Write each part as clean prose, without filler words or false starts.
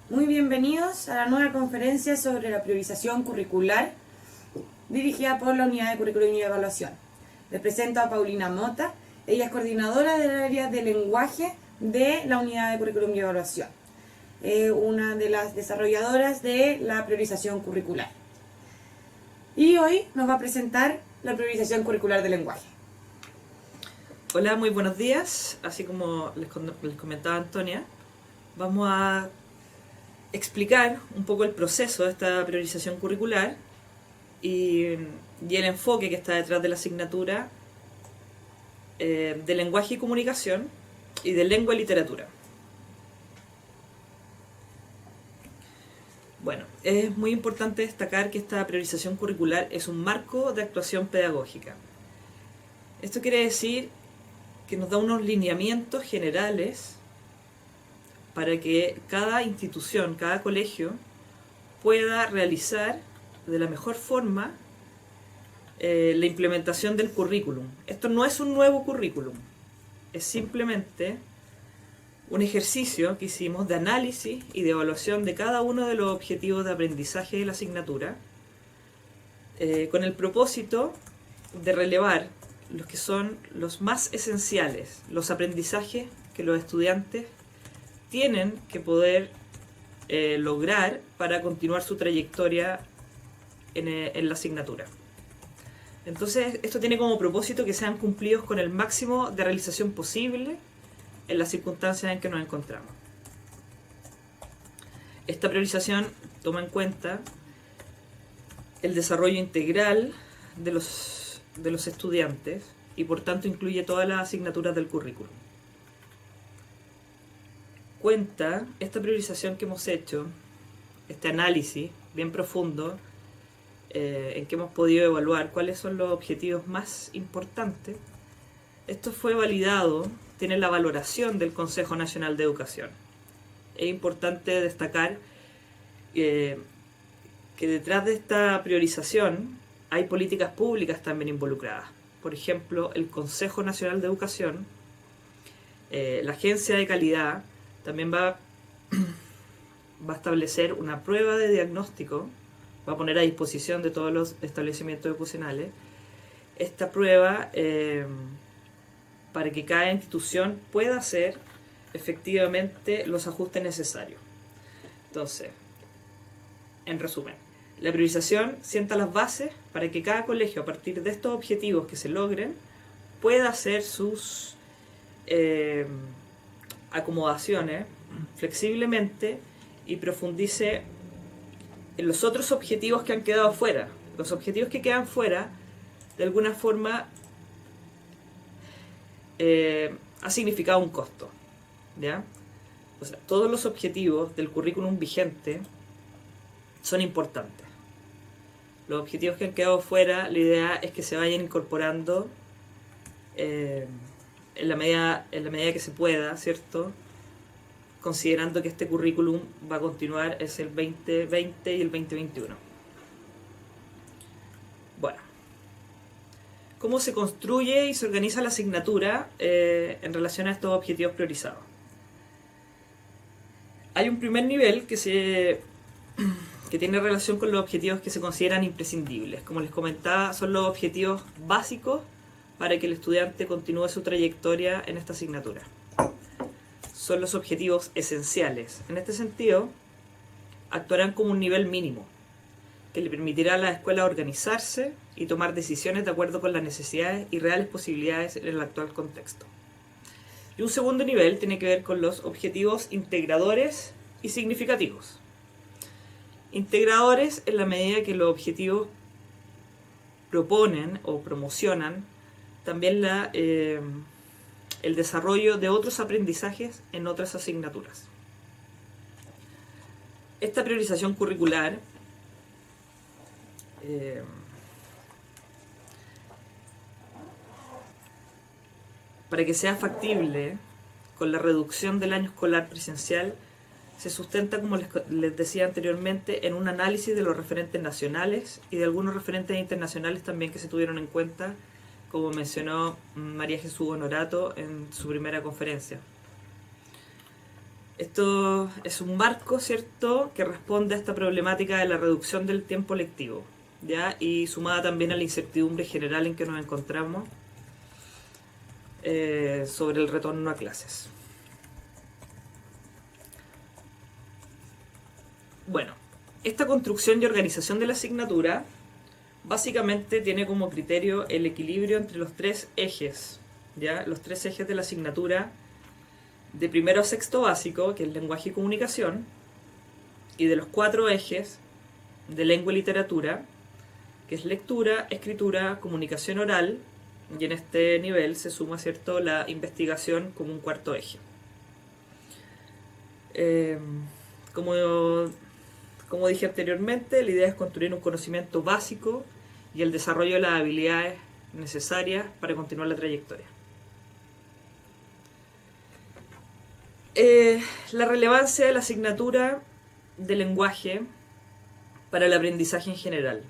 Muy bienvenidos a la nueva conferencia sobre la priorización curricular dirigida por la Unidad de Currículum y Evaluación. Les presento a Paulina Mota, ella es coordinadora del área de lenguaje de la Unidad de Currículum y Evaluación, una de las desarrolladoras de la priorización curricular. Y hoy nos va a presentar la priorización curricular del lenguaje. Hola, muy buenos días. Así como les comentaba Antonia, vamos a explicar un poco el proceso de esta priorización curricular y el enfoque que está detrás de la asignatura de lenguaje y comunicación y de lengua y literatura. Bueno, es muy importante destacar que esta priorización curricular es un marco de actuación pedagógica. Esto quiere decir que nos da unos lineamientos generales para que cada institución, cada colegio pueda realizar de la mejor forma la implementación del currículum. Esto no es un nuevo currículum, es simplemente un ejercicio que hicimos de análisis y de evaluación de cada uno de los objetivos de aprendizaje de la asignatura, con el propósito de relevar los que son los más esenciales, los aprendizajes que los estudiantes tienen que poder lograr para continuar su trayectoria en la asignatura. Entonces, esto tiene como propósito que sean cumplidos con el máximo de realización posible en las circunstancias en que nos encontramos. Esta priorización toma en cuenta el desarrollo integral de los estudiantes y por tanto incluye todas las asignaturas del currículum. Esta priorización que hemos hecho, este análisis bien profundo en que hemos podido evaluar cuáles son los objetivos más importantes, esto fue validado, tiene la valoración del Consejo Nacional de Educación. Es importante destacar que detrás de esta priorización hay políticas públicas también involucradas. Por ejemplo, el Consejo Nacional de Educación, la Agencia de Calidad, también va a establecer una prueba de diagnóstico, va a poner a disposición de todos los establecimientos educacionales esta prueba para que cada institución pueda hacer efectivamente los ajustes necesarios. Entonces, en resumen, la priorización sienta las bases para que cada colegio, a partir de estos objetivos que se logren, pueda hacer sus acomodaciones flexiblemente y profundice en los otros objetivos que han quedado fuera. Los objetivos que quedan fuera, de alguna forma, ha significado un costo, ¿ya? O sea, todos los objetivos del currículum vigente son importantes. Los objetivos que han quedado fuera, la idea es que se vayan incorporando en la medida que se pueda, ¿cierto? Considerando que este currículum va a continuar es el 2020 y el 2021. Bueno, ¿cómo se construye y se organiza la asignatura en relación a estos objetivos priorizados? Hay un primer nivel que tiene relación con los objetivos que se consideran imprescindibles. Como les comentaba, son los objetivos básicos para que el estudiante continúe su trayectoria en esta asignatura. Son los objetivos esenciales. En este sentido, actuarán como un nivel mínimo, que le permitirá a la escuela organizarse y tomar decisiones de acuerdo con las necesidades y reales posibilidades en el actual contexto. Y un segundo nivel tiene que ver con los objetivos integradores y significativos. Integradores en la medida que los objetivos proponen o promocionan también el desarrollo de otros aprendizajes en otras asignaturas. Esta priorización curricular para que sea factible con la reducción del año escolar presencial, se sustenta, como les decía anteriormente, en un análisis de los referentes nacionales y de algunos referentes internacionales también que se tuvieron en cuenta, como mencionó María Jesús Honorato en su primera conferencia. Esto es un marco, ¿cierto?, que responde a esta problemática de la reducción del tiempo lectivo, ¿ya? Y sumada también a la incertidumbre general en que nos encontramos sobre el retorno a clases. Bueno, esta construcción y organización de la asignatura básicamente tiene como criterio el equilibrio entre los tres ejes, ¿ya? Los tres ejes de la asignatura de primero a sexto básico, que es lenguaje y comunicación, y de los 4 ejes de lengua y literatura, que es lectura, escritura, comunicación oral, y en este nivel se suma, ¿cierto?, la investigación como un 4.º eje. Como dije anteriormente, la idea es construir un conocimiento básico y el desarrollo de las habilidades necesarias para continuar la trayectoria. La relevancia de la asignatura de lenguaje para el aprendizaje en general.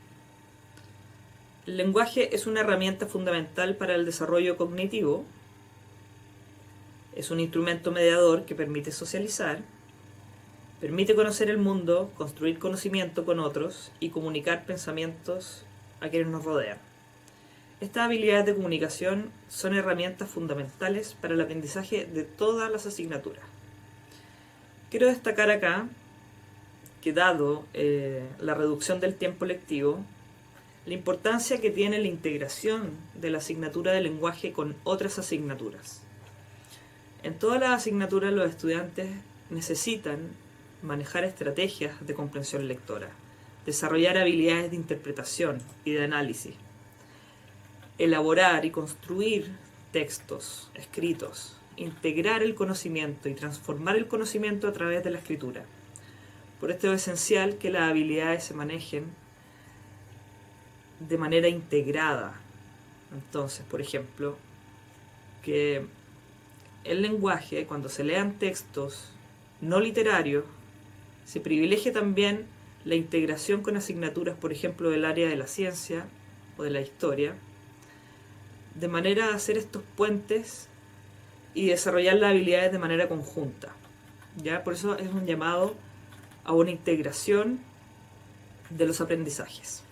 El lenguaje es una herramienta fundamental para el desarrollo cognitivo. Es un instrumento mediador que permite socializar, permite conocer el mundo, construir conocimiento con otros y comunicar pensamientos a quienes nos rodean. Estas habilidades de comunicación son herramientas fundamentales para el aprendizaje de todas las asignaturas. Quiero destacar acá que dado la reducción del tiempo lectivo, la importancia que tiene la integración de la asignatura de lenguaje con otras asignaturas. En todas las asignaturas los estudiantes necesitan manejar estrategias de comprensión lectora, desarrollar habilidades de interpretación y de análisis, elaborar y construir textos escritos, integrar el conocimiento y transformar el conocimiento a través de la escritura. Por esto es esencial que las habilidades se manejen de manera integrada. Entonces, por ejemplo, que el lenguaje, cuando se lean textos no literarios, se privilegie también la integración con asignaturas, por ejemplo, del área de la ciencia o de la historia, de manera a hacer estos puentes y desarrollar las habilidades de manera conjunta, ¿ya? Por eso es un llamado a una integración de los aprendizajes.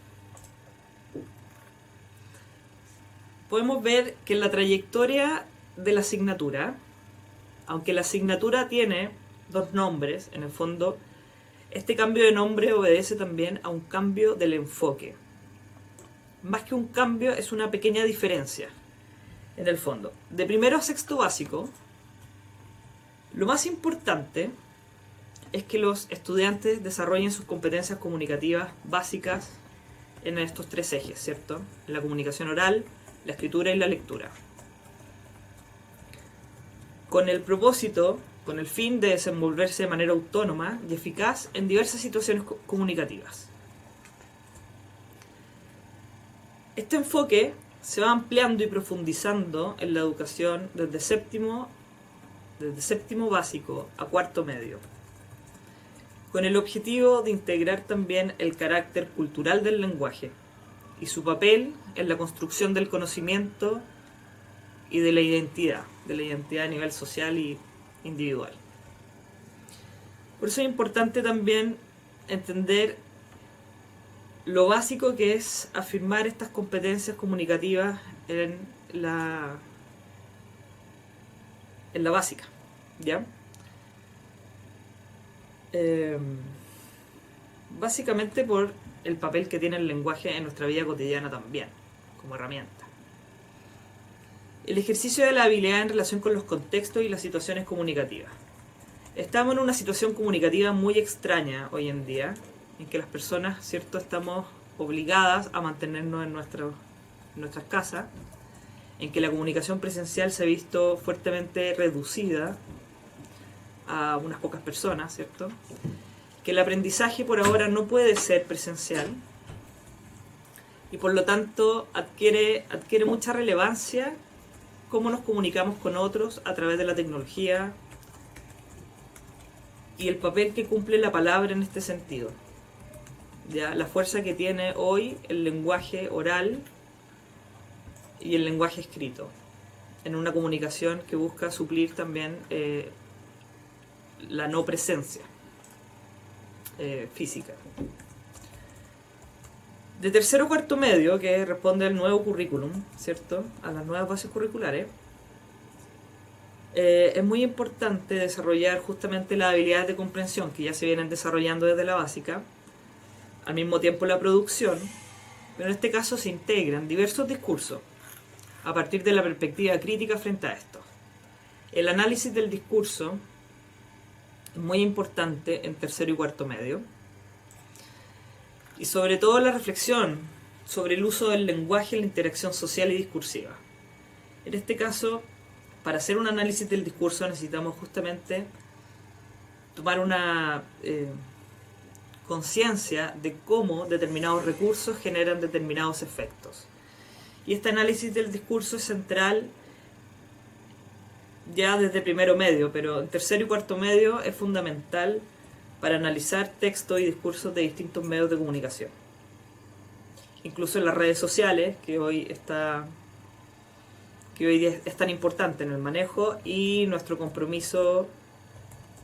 Podemos ver que en la trayectoria de la asignatura, aunque la asignatura tiene 2 nombres, en el fondo, este cambio de nombre obedece también a un cambio del enfoque. Más que un cambio, es una pequeña diferencia. En el fondo, de primero a sexto básico, lo más importante es que los estudiantes desarrollen sus competencias comunicativas básicas en estos 3 ejes, ¿cierto? En la comunicación oral, la escritura y la lectura. Con el propósito, con el fin de desenvolverse de manera autónoma y eficaz en diversas situaciones comunicativas. Este enfoque se va ampliando y profundizando en la educación desde séptimo básico a 4.º medio, con el objetivo de integrar también el carácter cultural del lenguaje y su papel en la construcción del conocimiento y de la identidad a nivel social y individual. Por eso es importante también entender lo básico que es afirmar estas competencias comunicativas en la básica, ¿ya? Básicamente por el papel que tiene el lenguaje en nuestra vida cotidiana también, como herramienta. El ejercicio de la habilidad en relación con los contextos y las situaciones comunicativas. Estamos en una situación comunicativa muy extraña hoy en día, en que las personas, ¿cierto?, estamos obligadas a mantenernos en nuestras casas, en que la comunicación presencial se ha visto fuertemente reducida a unas pocas personas, ¿cierto?, que el aprendizaje por ahora no puede ser presencial y por lo tanto adquiere mucha relevancia cómo nos comunicamos con otros a través de la tecnología y el papel que cumple la palabra en este sentido. ¿Ya? La fuerza que tiene hoy el lenguaje oral y el lenguaje escrito en una comunicación que busca suplir también la no presencia física. De tercero a cuarto medio, que responde al nuevo currículum, ¿cierto? A las nuevas bases curriculares, es muy importante desarrollar justamente las habilidades de comprensión que ya se vienen desarrollando desde la básica, al mismo tiempo la producción, pero en este caso se integran diversos discursos a partir de la perspectiva crítica frente a esto. El análisis del discurso es muy importante en tercero y cuarto medio, y sobre todo la reflexión sobre el uso del lenguaje en la interacción social y discursiva. En este caso, para hacer un análisis del discurso necesitamos justamente tomar una conciencia de cómo determinados recursos generan determinados efectos. Y este análisis del discurso es central ya desde primero medio, pero en tercero y cuarto medio es fundamental para analizar textos y discursos de distintos medios de comunicación. Incluso en las redes sociales, que hoy día es tan importante en el manejo, y nuestro compromiso,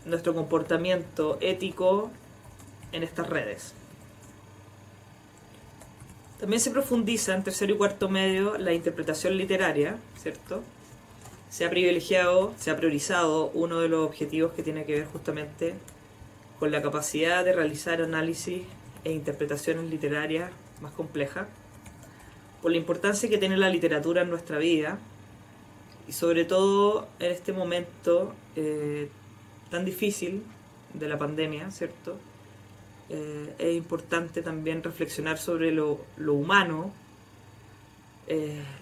nuestro comportamiento ético en estas redes. También se profundiza en tercero y cuarto medio la interpretación literaria, ¿cierto? Se ha priorizado uno de los objetivos que tiene que ver justamente con la capacidad de realizar análisis e interpretaciones literarias más complejas, por la importancia que tiene la literatura en nuestra vida, y sobre todo en este momento tan difícil de la pandemia, ¿cierto? Es importante también reflexionar sobre lo humano,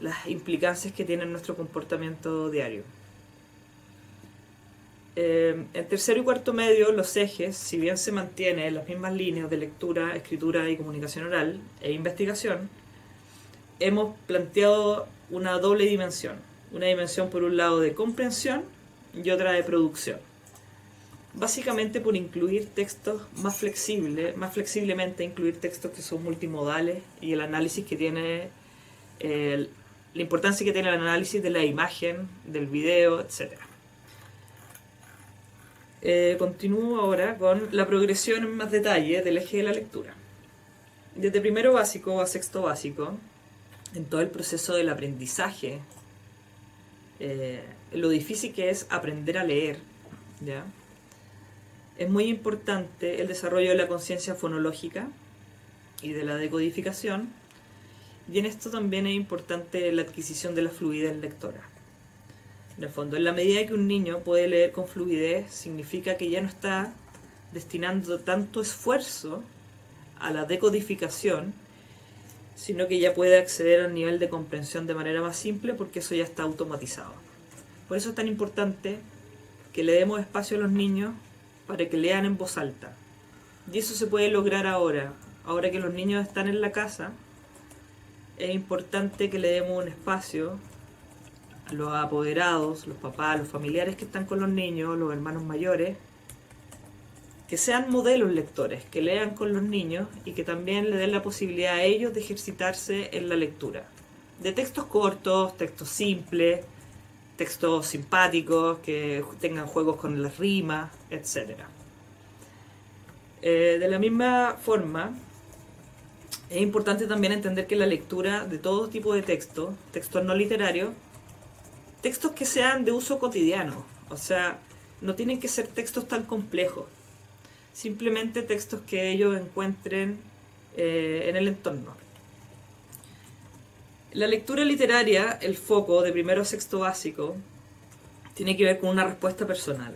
las implicancias que tiene en nuestro comportamiento diario. En tercero y cuarto medio, los ejes, si bien se mantienen las mismas líneas de lectura, escritura y comunicación oral e investigación, hemos planteado una doble dimensión. Una dimensión por un lado de comprensión y otra de producción. Básicamente por incluir textos más flexiblemente incluir textos que son multimodales, y el análisis que tiene, la importancia que tiene el análisis de la imagen, del video, etc. Continúo ahora con la progresión en más detalle del eje de la lectura. Desde primero básico a sexto básico, en todo el proceso del aprendizaje, lo difícil que es aprender a leer, ¿ya? Es muy importante el desarrollo de la conciencia fonológica y de la decodificación, y en esto también es importante la adquisición de la fluidez lectora. En el fondo, en la medida que un niño puede leer con fluidez, significa que ya no está destinando tanto esfuerzo a la decodificación, sino que ya puede acceder al nivel de comprensión de manera más simple, porque eso ya está automatizado. Por eso es tan importante que le demos espacio a los niños para que lean en voz alta. Y eso se puede lograr ahora que los niños están en la casa. Es importante que le demos un espacio a los apoderados, los papás, los familiares que están con los niños, los hermanos mayores, que sean modelos lectores, que lean con los niños y que también le den la posibilidad a ellos de ejercitarse en la lectura. De textos cortos, textos simples, textos simpáticos, que tengan juegos con las rimas, etc. De la misma forma, es importante también entender que la lectura de todo tipo de textos, textos no literarios, textos que sean de uso cotidiano, o sea, no tienen que ser textos tan complejos, simplemente textos que ellos encuentren en el entorno. La lectura literaria, el foco de primero a sexto básico, tiene que ver con una respuesta personal.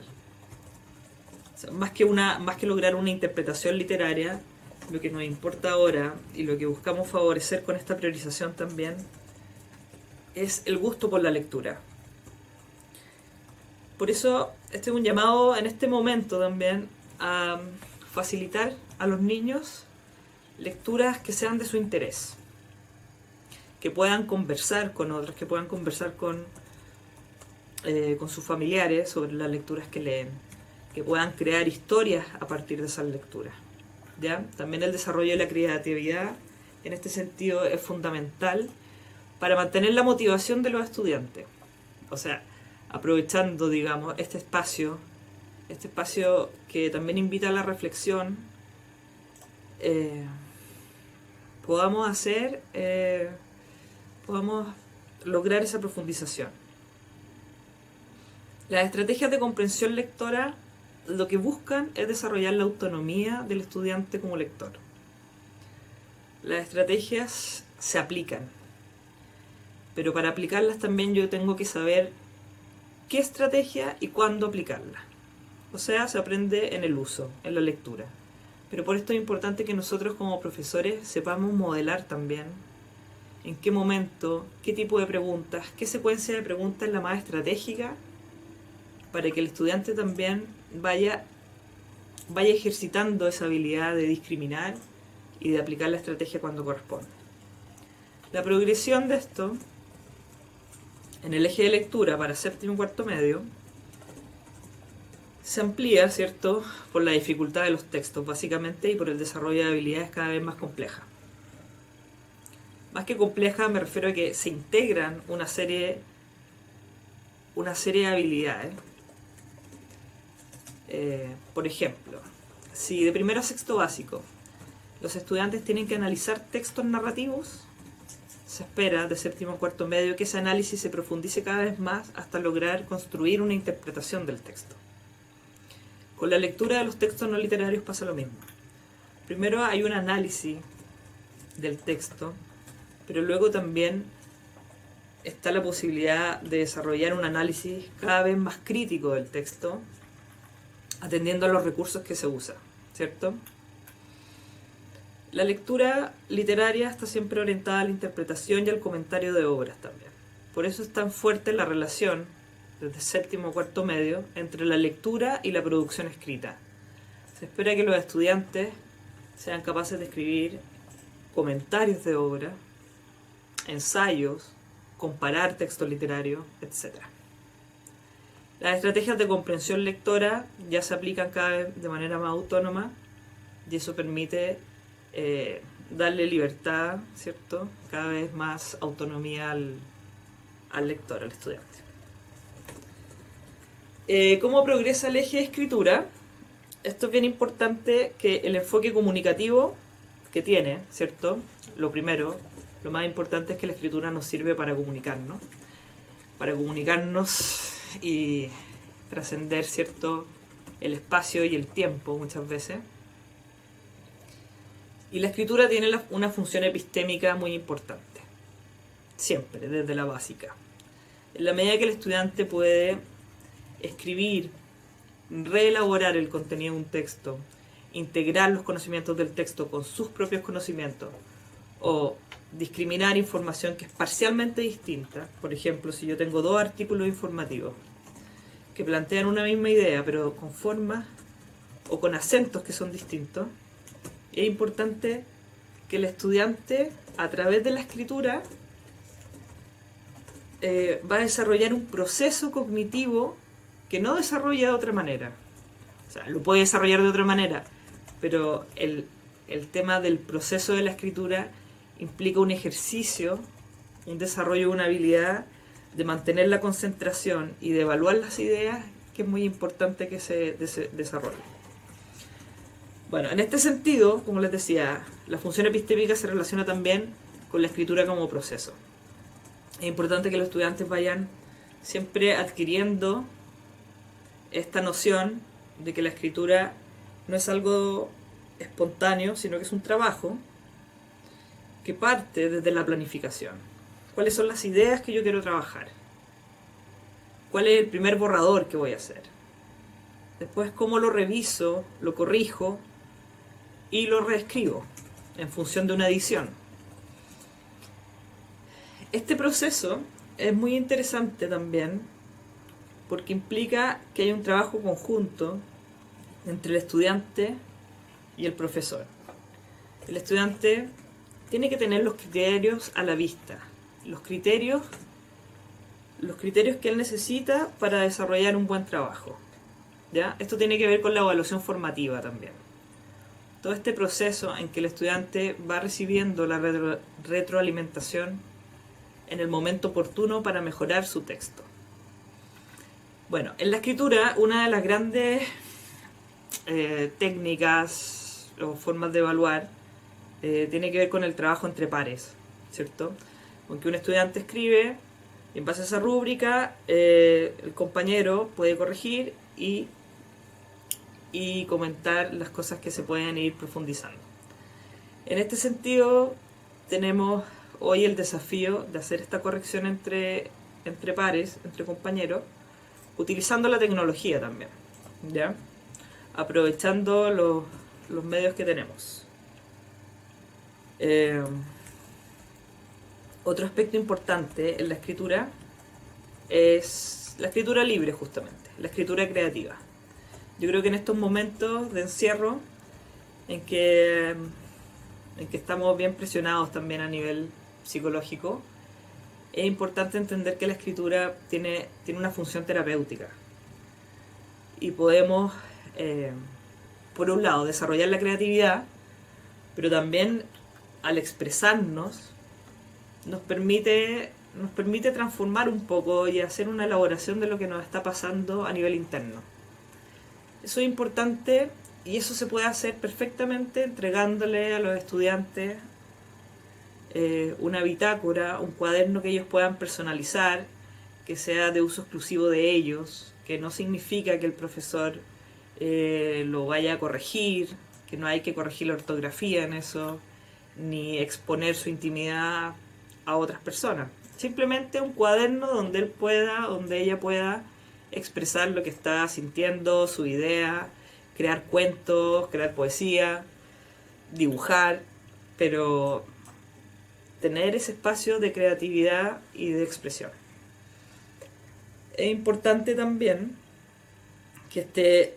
O sea, más que lograr una interpretación literaria, lo que nos importa ahora y lo que buscamos favorecer con esta priorización también es el gusto por la lectura. Por eso este es un llamado en este momento también a facilitar a los niños lecturas que sean de su interés, que puedan conversar con otros, que puedan conversar con sus familiares sobre las lecturas que leen, que puedan crear historias a partir de esas lecturas, ¿ya? También el desarrollo de la creatividad en este sentido es fundamental para mantener la motivación de los estudiantes. O sea, aprovechando, digamos, este espacio este espacio que también invita a la reflexión, podamos lograr esa profundización. Las estrategias de comprensión lectora lo que buscan es desarrollar la autonomía del estudiante como lector. Las estrategias se aplican, pero para aplicarlas también yo tengo que saber qué estrategia y cuándo aplicarla. O sea, se aprende en el uso, en la lectura. Pero por esto es importante que nosotros como profesores sepamos modelar también en qué momento, qué tipo de preguntas, qué secuencia de preguntas es la más estratégica para que el estudiante también vaya ejercitando esa habilidad de discriminar y de aplicar la estrategia cuando corresponde. La progresión de esto en el eje de lectura para séptimo y cuarto medio se amplía, ¿cierto?, por la dificultad de los textos, básicamente, y por el desarrollo de habilidades cada vez más complejas. Más que complejas, me refiero a que se integran una serie de habilidades. Por ejemplo, si de primero a sexto básico los estudiantes tienen que analizar textos narrativos, se espera de séptimo a cuarto medio que ese análisis se profundice cada vez más hasta lograr construir una interpretación del texto. Con la lectura de los textos no literarios pasa lo mismo. Primero hay un análisis del texto, pero luego también está la posibilidad de desarrollar un análisis cada vez más crítico del texto, atendiendo a los recursos que se usan, ¿cierto? La lectura literaria está siempre orientada a la interpretación y al comentario de obras también. Por eso es tan fuerte la relación, desde séptimo a cuarto medio, entre la lectura y la producción escrita. Se espera que los estudiantes sean capaces de escribir comentarios de obra, ensayos, comparar texto literario, etc. Las estrategias de comprensión lectora ya se aplican cada vez de manera más autónoma y eso permite darle libertad, ¿cierto?, cada vez más autonomía al lector, al estudiante. ¿Cómo progresa el eje de escritura? Esto es bien importante, que el enfoque comunicativo que tiene, ¿cierto? Lo primero, lo más importante es que la escritura nos sirve para comunicarnos y trascender, ¿cierto?, el espacio y el tiempo muchas veces. Y la escritura tiene una función epistémica muy importante, siempre, desde la básica. En la medida que el estudiante puede escribir, reelaborar el contenido de un texto, integrar los conocimientos del texto con sus propios conocimientos, o discriminar información que es parcialmente distinta. Por ejemplo, si yo tengo dos artículos informativos que plantean una misma idea, pero con formas o con acentos que son distintos, es importante que el estudiante, a través de la escritura, va a desarrollar un proceso cognitivo que no desarrolla de otra manera. O sea, lo puede desarrollar de otra manera, pero el tema del proceso de la escritura implica un ejercicio, un desarrollo de una habilidad de mantener la concentración y de evaluar las ideas, que es muy importante que se desarrolle. Bueno, en este sentido, como les decía, la función epistémica se relaciona también con la escritura como proceso. Es importante que los estudiantes vayan siempre adquiriendo esta noción de que la escritura no es algo espontáneo, sino que es un trabajo que parte desde la planificación. ¿Cuáles son las ideas que yo quiero trabajar? ¿Cuál es el primer borrador que voy a hacer? Después, ¿cómo lo reviso, lo corrijo y lo reescribo en función de una edición? Este proceso es muy interesante también porque implica que hay un trabajo conjunto entre el estudiante y el profesor. El estudiante tiene que tener los criterios a la vista, los criterios que él necesita para desarrollar un buen trabajo, ¿ya? Esto tiene que ver con la evaluación formativa también. Todo este proceso en que el estudiante va recibiendo la retroalimentación en el momento oportuno para mejorar su texto. Bueno, en la escritura, una de las grandes técnicas o formas de evaluar tiene que ver con el trabajo entre pares, ¿cierto? Aunque un estudiante escribe, y en base a esa rúbrica, el compañero puede corregir y comentar las cosas que se pueden ir profundizando. En este sentido, tenemos hoy el desafío de hacer esta corrección entre pares, entre compañeros, utilizando la tecnología también, ¿ya? Aprovechando los medios que tenemos. Otro aspecto importante en la escritura es la escritura libre, justamente, la escritura creativa. Yo creo que en estos momentos de encierro, en que estamos bien presionados también a nivel psicológico, es importante entender que la escritura tiene una función terapéutica. Y podemos, por un lado, desarrollar la creatividad, pero también al expresarnos nos permite transformar un poco y hacer una elaboración de lo que nos está pasando a nivel interno. Eso es importante y eso se puede hacer perfectamente entregándole a los estudiantes una bitácora, un cuaderno que ellos puedan personalizar, que sea de uso exclusivo de ellos, que no significa que el profesor lo vaya a corregir, que no hay que corregir la ortografía en eso, ni exponer su intimidad a otras personas. Simplemente un cuaderno donde ella pueda expresar lo que está sintiendo, su idea, crear cuentos, crear poesía, dibujar, pero tener ese espacio de creatividad y de expresión. Es importante también que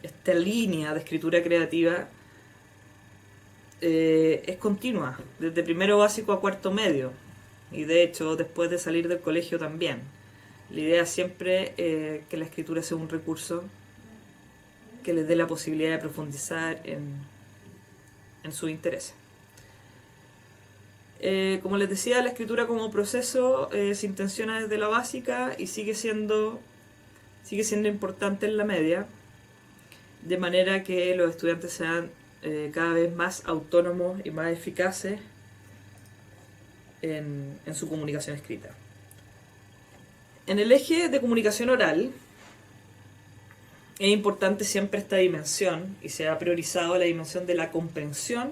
esta línea de escritura creativa es continua, desde primero básico a cuarto medio, y de hecho después de salir del colegio también. La idea es siempre que la escritura sea un recurso que les dé la posibilidad de profundizar en sus intereses. Como les decía, la escritura como proceso se intenciona desde la básica y sigue siendo importante en la media, de manera que los estudiantes sean cada vez más autónomos y más eficaces en su comunicación escrita. En el eje de comunicación oral es importante siempre esta dimensión, y se ha priorizado la dimensión de la comprensión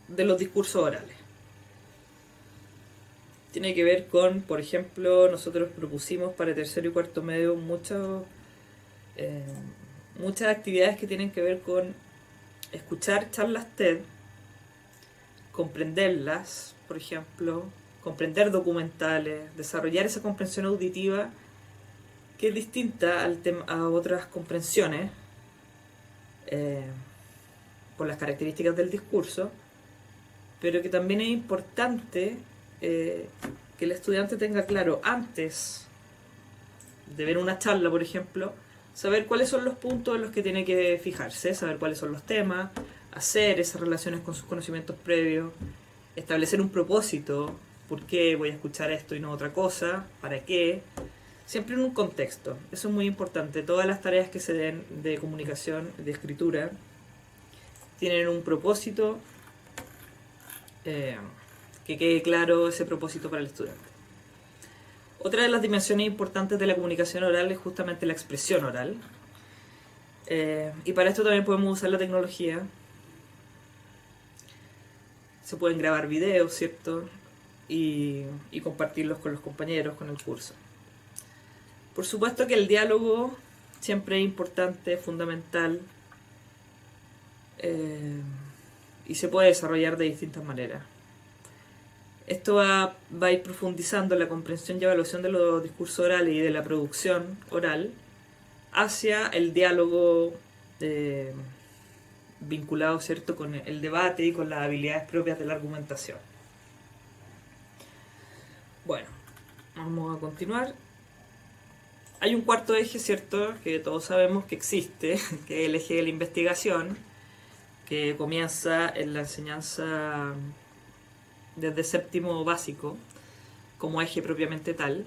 de los discursos orales. Tiene que ver con, por ejemplo, nosotros propusimos para tercero y cuarto medio muchas actividades que tienen que ver con escuchar charlas TED, comprenderlas, por ejemplo, comprender documentales, desarrollar esa comprensión auditiva que es distinta a otras comprensiones por las características del discurso, pero que también es importante que el estudiante tenga claro antes de ver una charla, por ejemplo, saber cuáles son los puntos en los que tiene que fijarse, saber cuáles son los temas, hacer esas relaciones con sus conocimientos previos, establecer un propósito, por qué voy a escuchar esto y no otra cosa, para qué, siempre en un contexto. Eso es muy importante. Todas las tareas que se den de comunicación, de escritura, tienen un propósito, que quede claro ese propósito para el estudiante. Otra de las dimensiones importantes de la comunicación oral es justamente la expresión oral. Y para esto también podemos usar la tecnología. Se pueden grabar videos, ¿cierto? Y compartirlos con los compañeros, con el curso. Por supuesto que el diálogo siempre es importante, fundamental, y se puede desarrollar de distintas maneras. Esto va a ir profundizando la comprensión y evaluación de los discursos orales y de la producción oral hacia el diálogo vinculado, ¿cierto?, con el debate y con las habilidades propias de la argumentación. Bueno, vamos a continuar. Hay un cuarto eje, ¿cierto?, que todos sabemos que existe, que es el eje de la investigación, que comienza en la enseñanza desde séptimo básico, como eje propiamente tal,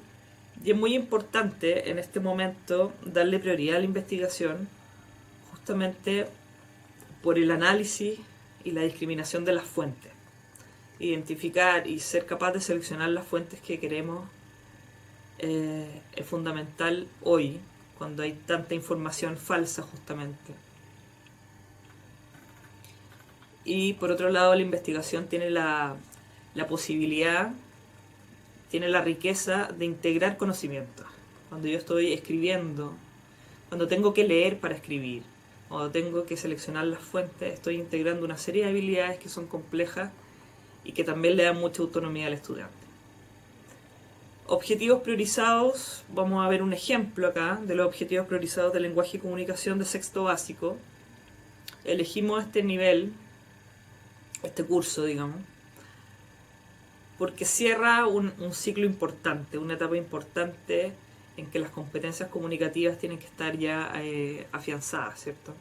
Y es muy importante en este momento darle prioridad a la investigación justamente por el análisis y la discriminación de las fuentes. Identificar y ser capaz de seleccionar las fuentes que queremos es fundamental hoy, cuando hay tanta información falsa justamente. Y por otro lado, la investigación tiene la posibilidad, tiene la riqueza de integrar conocimientos. Cuando yo estoy escribiendo, cuando tengo que leer para escribir, cuando tengo que seleccionar las fuentes, estoy integrando una serie de habilidades que son complejas y que también le dan mucha autonomía al estudiante. Objetivos priorizados, vamos a ver un ejemplo acá de los objetivos priorizados de lenguaje y comunicación de sexto básico. Elegimos este nivel, este curso, digamos, porque cierra un ciclo importante, una etapa importante en que las competencias comunicativas tienen que estar ya afianzadas, ¿cierto?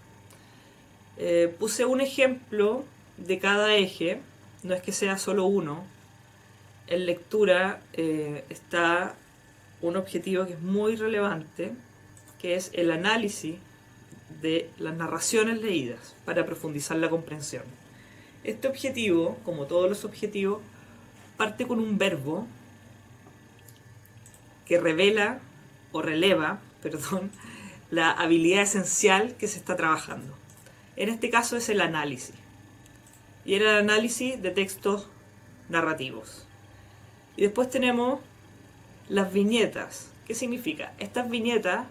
Puse un ejemplo de cada eje, no es que sea solo uno. En lectura está un objetivo que es muy relevante, que es el análisis de las narraciones leídas para profundizar la comprensión. Este objetivo, como todos los objetivos, parte con un verbo que revela o releva, la habilidad esencial que se está trabajando. En este caso es el análisis. Y era el análisis de textos narrativos. Y después tenemos las viñetas. ¿Qué significa? Estas viñetas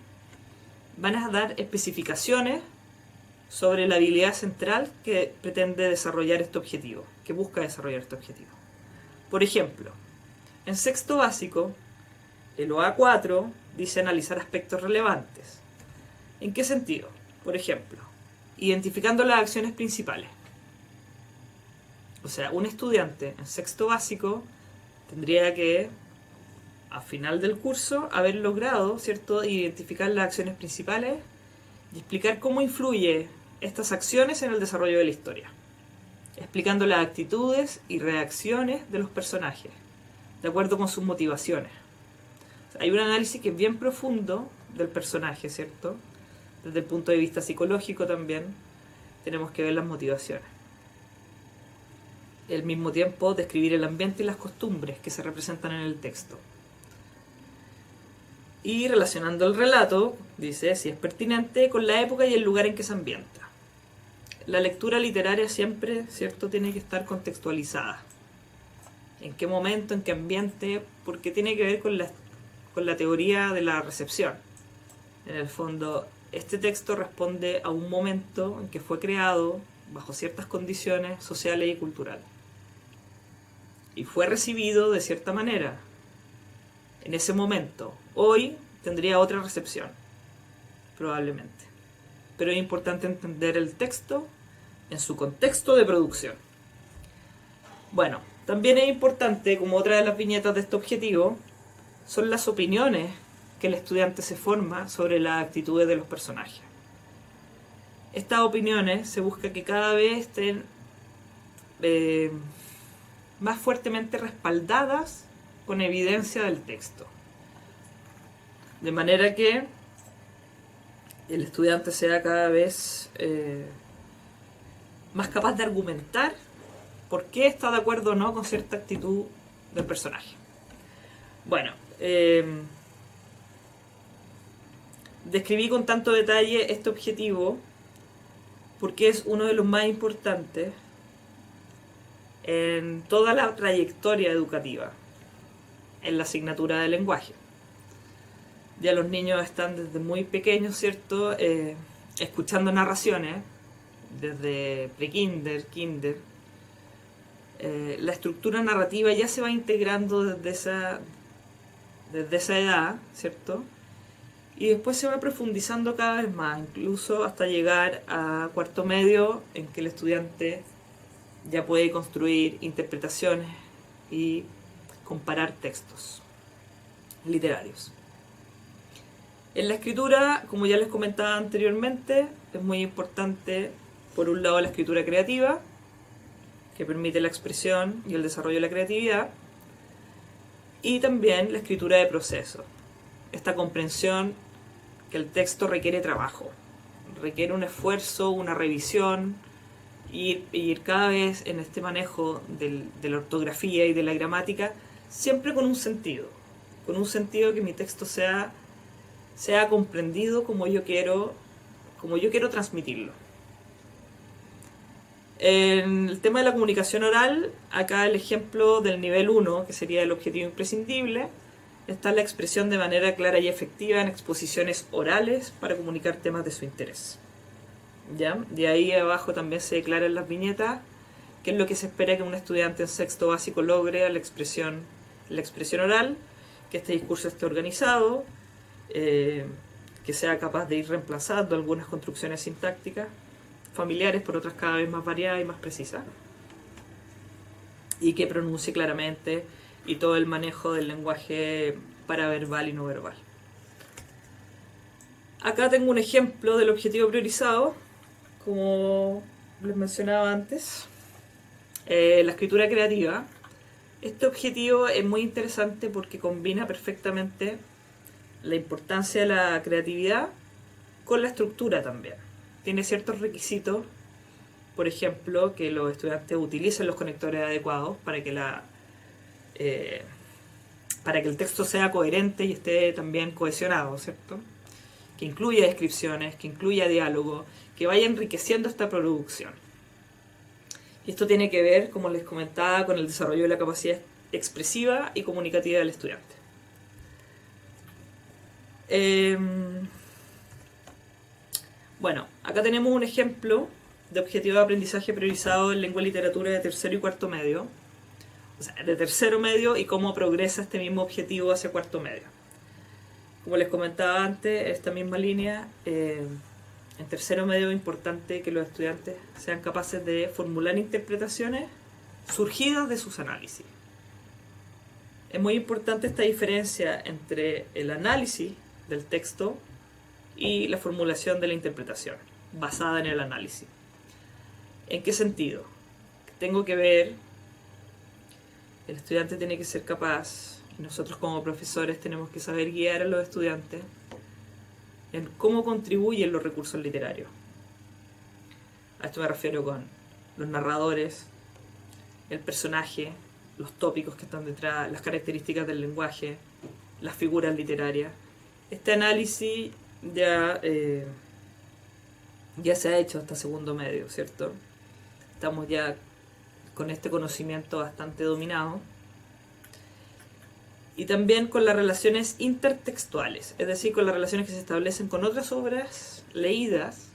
van a dar especificaciones sobre la habilidad central que pretende desarrollar este objetivo, que busca desarrollar este objetivo. Por ejemplo, en sexto básico, el OA4 dice analizar aspectos relevantes. ¿En qué sentido? Por ejemplo, identificando las acciones principales. O sea, un estudiante en sexto básico tendría que, a final del curso, haber logrado, ¿cierto?, identificar las acciones principales y explicar cómo influye estas acciones en el desarrollo de la historia, explicando las actitudes y reacciones de los personajes, de acuerdo con sus motivaciones. O sea, hay un análisis que es bien profundo del personaje, ¿cierto? Desde el punto de vista psicológico también tenemos que ver las motivaciones. Al mismo tiempo, describir el ambiente y las costumbres que se representan en el texto. Y relacionando el relato, dice, si es pertinente, con la época y el lugar en que se ambienta. La lectura literaria siempre, ¿cierto?, tiene que estar contextualizada. ¿En qué momento, en qué ambiente? Porque tiene que ver con la teoría de la recepción. En el fondo, este texto responde a un momento en que fue creado bajo ciertas condiciones sociales y culturales. Y fue recibido de cierta manera en ese momento. Hoy tendría otra recepción, probablemente. Pero es importante entender el texto en su contexto de producción. Bueno, también es importante, como otra de las viñetas de este objetivo, son las opiniones que el estudiante se forma sobre las actitudes de los personajes. Estas opiniones se busca que cada vez estén más fuertemente respaldadas con evidencia del texto. De manera que el estudiante sea cada vez más capaz de argumentar por qué está de acuerdo o no con cierta actitud del personaje. Bueno, describí con tanto detalle este objetivo porque es uno de los más importantes en toda la trayectoria educativa en la asignatura de lenguaje. Ya los niños están desde muy pequeños, ¿cierto?, escuchando narraciones, desde pre-kinder, kinder. La estructura narrativa ya se va integrando desde esa edad, ¿cierto? Y después se va profundizando cada vez más, incluso hasta llegar a cuarto medio, en que el estudiante ya puede construir interpretaciones y comparar textos literarios. En la escritura, como ya les comentaba anteriormente, es muy importante, por un lado, la escritura creativa, que permite la expresión y el desarrollo de la creatividad, y también la escritura de proceso, esta comprensión que el texto requiere trabajo, requiere un esfuerzo, una revisión, y ir cada vez en este manejo de la ortografía y de la gramática, siempre con un sentido que mi texto sea comprendido como yo quiero transmitirlo. En el tema de la comunicación oral, acá el ejemplo del nivel 1, que sería el objetivo imprescindible, está la expresión de manera clara y efectiva en exposiciones orales para comunicar temas de su interés. ¿Ya? De ahí abajo también se declara en las viñetas qué es lo que se espera que un estudiante en sexto básico logre a la expresión oral, que este discurso esté organizado, que sea capaz de ir reemplazando algunas construcciones sintácticas familiares por otras cada vez más variadas y más precisas, y que pronuncie claramente, y todo el manejo del lenguaje paraverbal y no verbal. Acá tengo un ejemplo del objetivo priorizado, como les mencionaba antes. La escritura creativa. Este objetivo es muy interesante porque combina perfectamente la importancia de la creatividad con la estructura también. Tiene ciertos requisitos, por ejemplo, que los estudiantes utilicen los conectores adecuados para que el texto sea coherente y esté también cohesionado, ¿cierto? Que incluya descripciones, que incluya diálogo, que vaya enriqueciendo esta producción. Y esto tiene que ver, como les comentaba, con el desarrollo de la capacidad expresiva y comunicativa del estudiante. Bueno, acá tenemos un ejemplo de objetivo de aprendizaje priorizado en lengua y literatura de tercero y cuarto medio. O sea, de tercero medio, y cómo progresa este mismo objetivo hacia cuarto medio. Como les comentaba antes, esta misma línea, en tercero medio es importante que los estudiantes sean capaces de formular interpretaciones surgidas de sus análisis. Es muy importante esta diferencia entre el análisis del texto y la formulación de la interpretación, basada en el análisis. ¿En qué sentido? Tengo que ver, el estudiante tiene que ser capaz, y nosotros como profesores tenemos que saber guiar a los estudiantes en cómo contribuyen los recursos literarios. A esto me refiero con los narradores, el personaje, los tópicos que están detrás, las características del lenguaje, las figuras literarias. Este análisis ya se ha hecho hasta segundo medio, ¿cierto? Estamos ya con este conocimiento bastante dominado. Y también con las relaciones intertextuales, es decir, con las relaciones que se establecen con otras obras leídas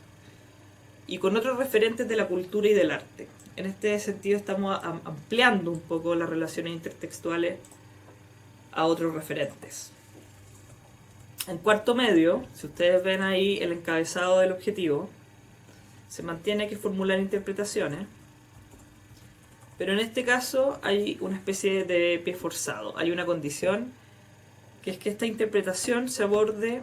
y con otros referentes de la cultura y del arte. En este sentido estamos ampliando un poco las relaciones intertextuales a otros referentes. En cuarto medio, si ustedes ven ahí el encabezado del objetivo, se mantiene que formular interpretaciones, pero en este caso hay una especie de pie forzado. Hay una condición, que es que esta interpretación se aborde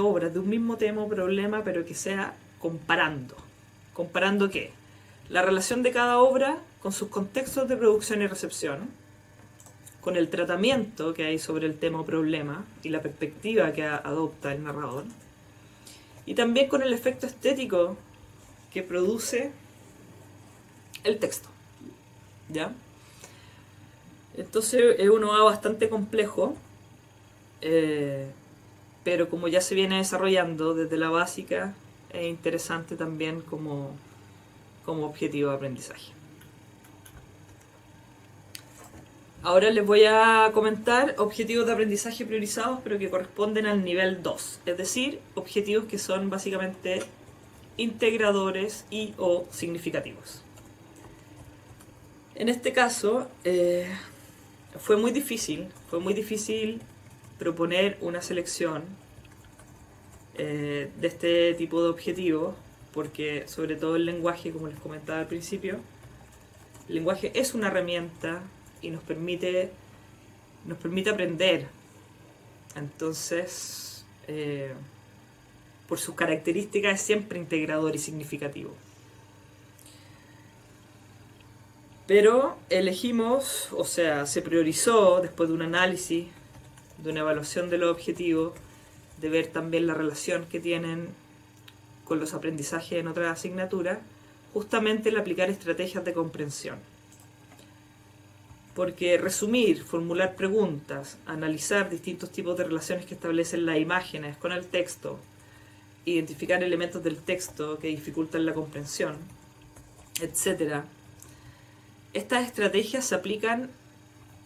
obras de un mismo tema o problema, pero que sea comparando. ¿Comparando qué? La relación de cada obra con sus contextos de producción y recepción, con el tratamiento que hay sobre el tema o problema y la perspectiva que adopta el narrador, y también con el efecto estético que produce el texto, ¿ya? Entonces es un OA bastante complejo, pero como ya se viene desarrollando desde la básica, es interesante también como objetivo de aprendizaje. Ahora les voy a comentar objetivos de aprendizaje priorizados, pero que corresponden al nivel 2, es decir, objetivos que son básicamente integradores y o significativos. En este caso, fue muy difícil proponer una selección de este tipo de objetivos, porque sobre todo el lenguaje, como les comentaba al principio, el lenguaje es una herramienta y nos permite aprender. Entonces, por sus características es siempre integrador y significativo. Pero elegimos, o sea, se priorizó después de un análisis de una evaluación de los objetivos, de ver también la relación que tienen con los aprendizajes en otras asignaturas, justamente el aplicar estrategias de comprensión. Porque resumir, formular preguntas, analizar distintos tipos de relaciones que establecen las imágenes con el texto, identificar elementos del texto que dificultan la comprensión, etc. Estas estrategias se aplican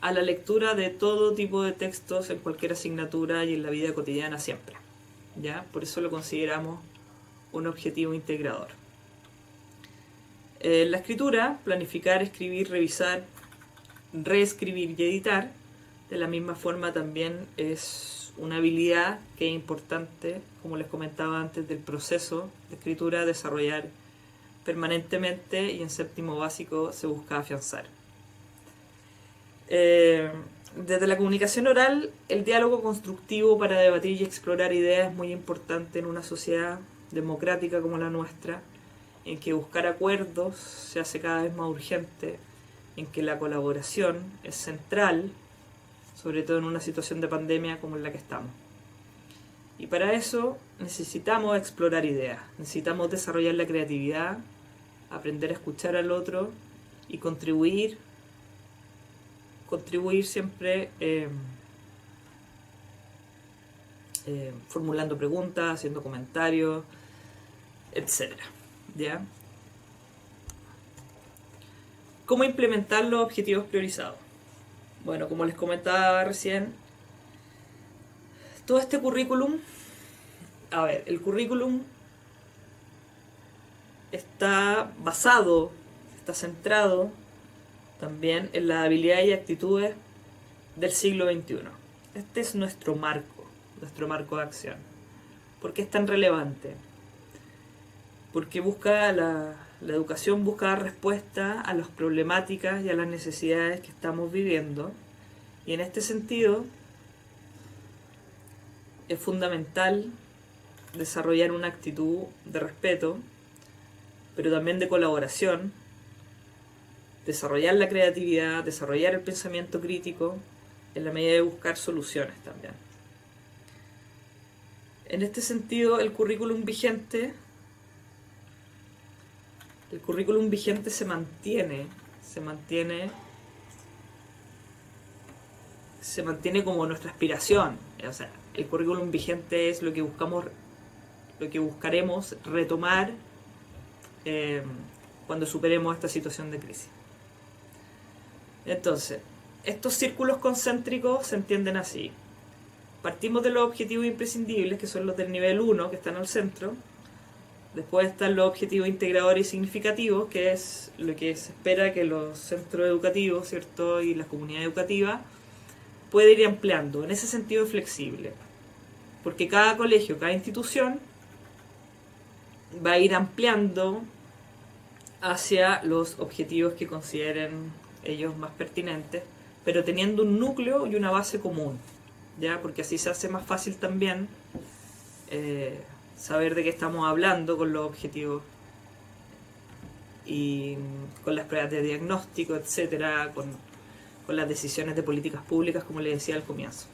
a la lectura de todo tipo de textos en cualquier asignatura y en la vida cotidiana siempre, ¿ya? Por eso lo consideramos un objetivo integrador. La escritura, planificar, escribir, revisar, reescribir y editar, de la misma forma también es una habilidad que es importante, como les comentaba antes, del proceso de escritura, desarrollar permanentemente, y en séptimo básico se busca afianzar. Desde la comunicación oral, el diálogo constructivo para debatir y explorar ideas es muy importante en una sociedad democrática como la nuestra, en que buscar acuerdos se hace cada vez más urgente, en que la colaboración es central, sobre todo en una situación de pandemia como en la que estamos. Y para eso necesitamos explorar ideas, necesitamos desarrollar la creatividad, aprender a escuchar al otro y contribuir siempre formulando preguntas, haciendo comentarios, etc. ¿Ya? ¿Cómo implementar los objetivos priorizados? Bueno, como les comentaba recién, todo este currículum, el currículum está basado, está centrado también en las habilidades y actitudes del siglo XXI. Este es nuestro marco de acción. ¿Por qué es tan relevante? Porque la educación busca dar respuesta a las problemáticas y a las necesidades que estamos viviendo, y en este sentido es fundamental desarrollar una actitud de respeto, pero también de colaboración, desarrollar la creatividad, desarrollar el pensamiento crítico, en la medida de buscar soluciones también. En este sentido, el currículum vigente se mantiene como nuestra aspiración. O sea, el currículum vigente es lo que buscaremos retomar cuando superemos esta situación de crisis. Entonces, estos círculos concéntricos se entienden así. Partimos de los objetivos imprescindibles, que son los del nivel 1, que están al centro. Después están los objetivos integradores y significativos, que es lo que se espera que los centros educativos, ¿cierto?, y las comunidades educativas pueden ir ampliando. En ese sentido, flexible. Porque cada colegio, cada institución va a ir ampliando hacia los objetivos que consideren ellos más pertinentes, pero teniendo un núcleo y una base común, ¿ya? Porque así se hace más fácil también saber de qué estamos hablando con los objetivos y con las pruebas de diagnóstico, etcétera, con las decisiones de políticas públicas, como les decía al comienzo.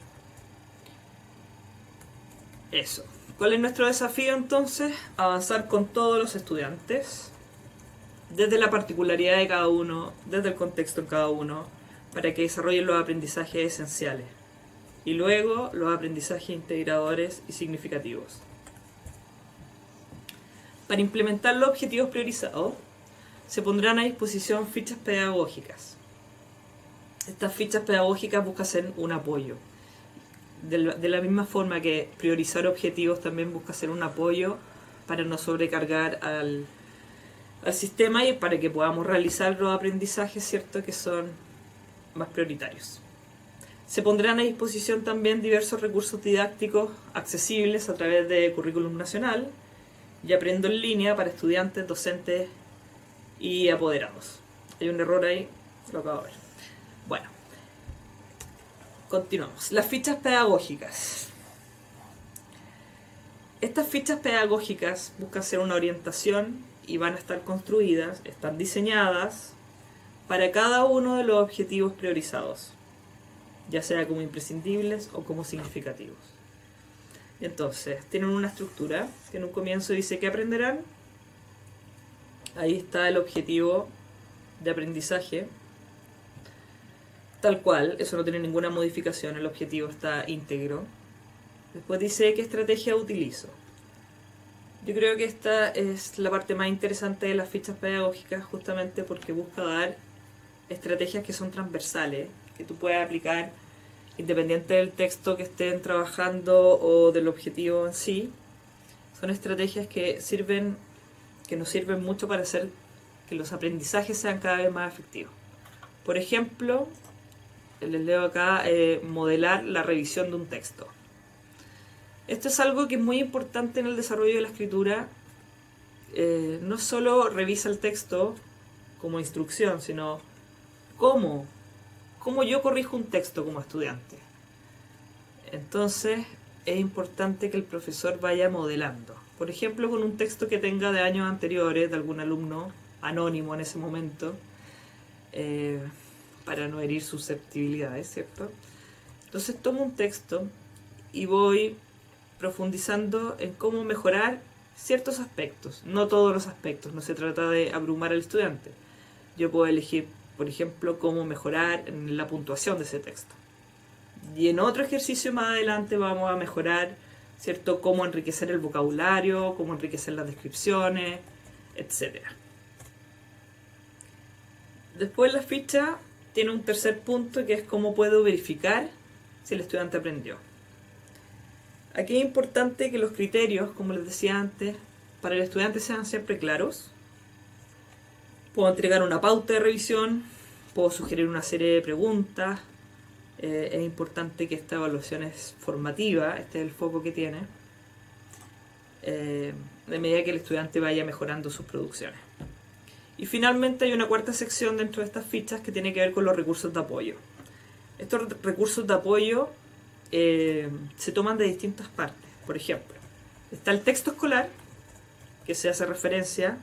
Eso. ¿Cuál es nuestro desafío entonces? Avanzar con todos los estudiantes, desde la particularidad de cada uno, desde el contexto en cada uno, para que desarrollen los aprendizajes esenciales y luego los aprendizajes integradores y significativos. Para implementar los objetivos priorizados, se pondrán a disposición fichas pedagógicas. Estas fichas pedagógicas buscan ser un apoyo. De la misma forma que priorizar objetivos también busca ser un apoyo para no sobrecargar al sistema y para que podamos realizar los aprendizajes, ¿cierto?, que son más prioritarios. Se pondrán a disposición también diversos recursos didácticos accesibles a través de Currículum Nacional y Aprendo en Línea para estudiantes, docentes y apoderados. Hay un error ahí, lo acabo de ver. Bueno, continuamos. Las fichas pedagógicas. Estas fichas pedagógicas buscan ser una orientación y van a estar construidas, están diseñadas para cada uno de los objetivos priorizados. ya sea como imprescindibles o como significativos. Entonces, tienen una estructura que en un comienzo dice que aprenderán. Ahí está el objetivo de aprendizaje. Tal cual, eso no tiene ninguna modificación, el objetivo está íntegro. Después dice qué estrategia utilizo. Yo creo que esta es la parte más interesante de las fichas pedagógicas, justamente porque busca dar estrategias que son transversales, que tú puedes aplicar independiente del texto que estén trabajando o del objetivo en sí. Son estrategias que nos sirven mucho para hacer que los aprendizajes sean cada vez más efectivos. Por ejemplo, les leo acá, modelar la revisión de un texto. Esto es algo que es muy importante en el desarrollo de la escritura. No solo revisa el texto como instrucción, sino cómo yo corrijo un texto como estudiante. Entonces es importante que el profesor vaya modelando. Por ejemplo, con un texto que tenga de años anteriores, de algún alumno anónimo en ese momento, para no herir susceptibilidades, ¿cierto? Entonces tomo un texto y voy profundizando en cómo mejorar ciertos aspectos, no todos los aspectos, no se trata de abrumar al estudiante. Yo puedo elegir, por ejemplo, cómo mejorar en la puntuación de ese texto. Y en otro ejercicio más adelante vamos a mejorar, ¿cierto?, cómo enriquecer el vocabulario, cómo enriquecer las descripciones, etc. Después la ficha tiene un tercer punto que es cómo puedo verificar si el estudiante aprendió. Aquí es importante que los criterios, como les decía antes, para el estudiante sean siempre claros. Puedo entregar una pauta de revisión, puedo sugerir una serie de preguntas. Es importante que esta evaluación es formativa, este es el foco que tiene, de medida que el estudiante vaya mejorando sus producciones. Y finalmente hay una cuarta sección dentro de estas fichas que tiene que ver con los recursos de apoyo. Estos recursos de apoyo se toman de distintas partes. Por ejemplo, está el texto escolar, que se hace referencia,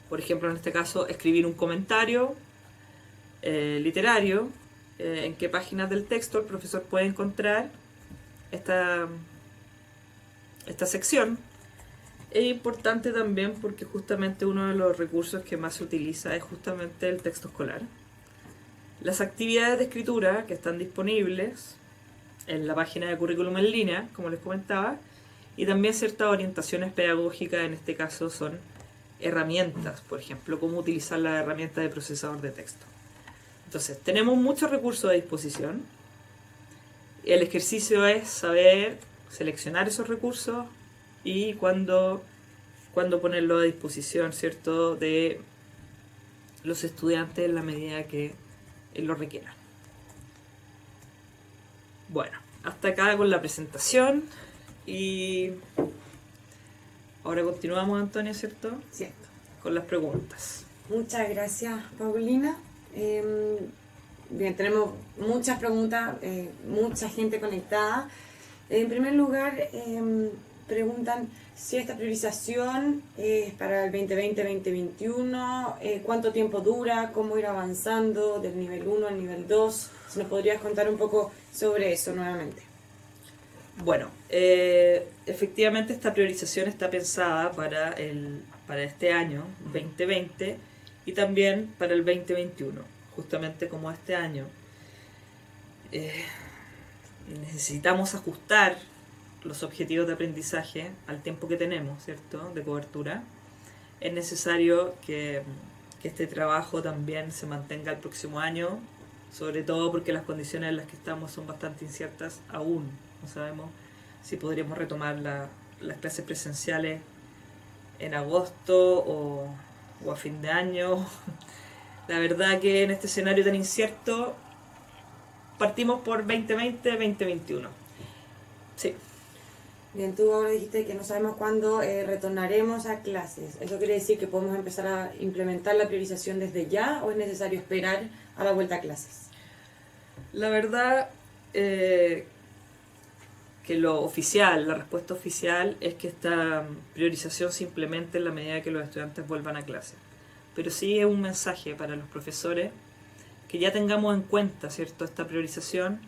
por ejemplo, en este caso, escribir un comentario literario, en qué páginas del texto el profesor puede encontrar esta sección. Es importante también porque justamente uno de los recursos que más se utiliza es justamente el texto escolar. Las actividades de escritura que están disponibles en la página de currículum en línea, como les comentaba, y también ciertas orientaciones pedagógicas, en este caso son herramientas, por ejemplo, cómo utilizar la herramienta de procesador de texto. Entonces, tenemos muchos recursos a disposición. El ejercicio es saber seleccionar esos recursos y cuándo ponerlos a disposición, ¿cierto?, de los estudiantes en la medida que lo requieran. Bueno, hasta acá con la presentación y ahora continuamos, Antonia, ¿cierto? Cierto. Con las preguntas. Muchas gracias, Paulina. Bien, tenemos muchas preguntas, mucha gente conectada. En primer lugar, preguntan si esta priorización es para el 2020-2021, cuánto tiempo dura, cómo ir avanzando del nivel 1 al nivel 2. Si nos podrías contar un poco sobre eso nuevamente. Bueno, efectivamente esta priorización está pensada para este año 2020 y también para el 2021. Justamente como este año necesitamos ajustar los objetivos de aprendizaje al tiempo que tenemos, ¿cierto?, de cobertura. Es necesario que este trabajo también se mantenga el próximo año, sobre todo porque las condiciones en las que estamos son bastante inciertas aún. No sabemos si podríamos retomar las clases presenciales en agosto o a fin de año. La verdad que en este escenario tan incierto partimos por 2020-2021. Sí. Bien, tú ahora dijiste que no sabemos cuándo retornaremos a clases. ¿Eso quiere decir que podemos empezar a implementar la priorización desde ya o es necesario esperar a la vuelta a clases? La verdad que lo oficial, la respuesta oficial es que esta priorización se implemente en la medida que los estudiantes vuelvan a clase. Pero sí es un mensaje para los profesores que ya tengamos en cuenta, ¿cierto?, esta priorización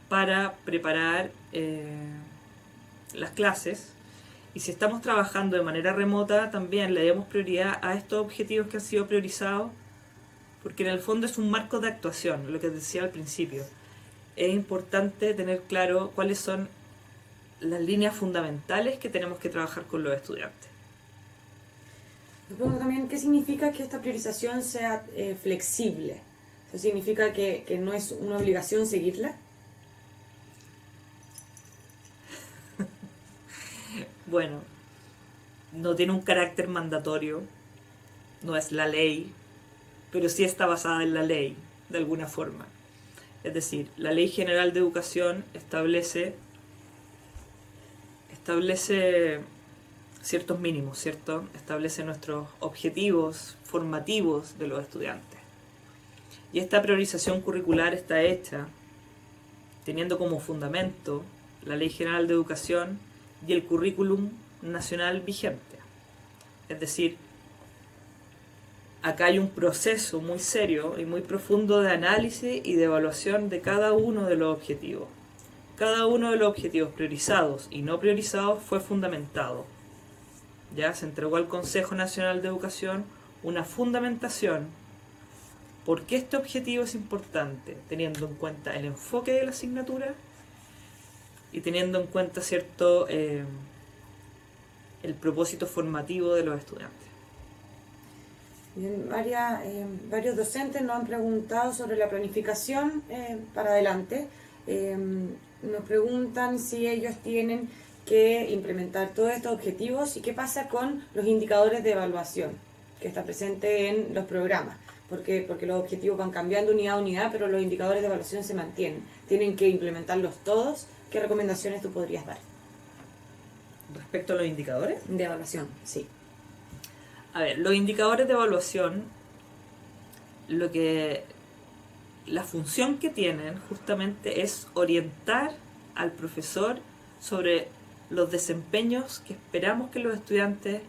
para preparar las clases. Y si estamos trabajando de manera remota, también le demos prioridad a estos objetivos que han sido priorizados, porque en el fondo es un marco de actuación, lo que decía al principio. Es importante tener claro cuáles son las líneas fundamentales que tenemos que trabajar con los estudiantes. Me pregunto también, ¿qué significa que esta priorización sea flexible? ¿Eso significa que no es una obligación seguirla? Bueno, no tiene un carácter mandatorio, no es la ley, pero sí está basada en la ley, de alguna forma. Es decir, la Ley General de Educación establece ciertos mínimos, ¿cierto? Establece nuestros objetivos formativos de los estudiantes. Y esta priorización curricular está hecha teniendo como fundamento la Ley General de Educación y el currículum nacional vigente. Es decir, acá hay un proceso muy serio y muy profundo de análisis y de evaluación de cada uno de los objetivos. Cada uno de los objetivos priorizados y no priorizados fue fundamentado. Ya se entregó al Consejo Nacional de Educación una fundamentación por qué este objetivo es importante, teniendo en cuenta el enfoque de la asignatura y teniendo en cuenta, ¿cierto?, el propósito formativo de los estudiantes. Bien, varios docentes nos han preguntado sobre la planificación para adelante. Nos preguntan si ellos tienen que implementar todos estos objetivos y qué pasa con los indicadores de evaluación que está presente en los programas. Porque los objetivos van cambiando unidad a unidad, pero los indicadores de evaluación se mantienen. Tienen que implementarlos todos. ¿Qué recomendaciones tú podrías dar? Respecto a los indicadores de evaluación, sí. A ver, los indicadores de evaluación, la función que tienen justamente es orientar al profesor sobre los desempeños que esperamos que los estudiantes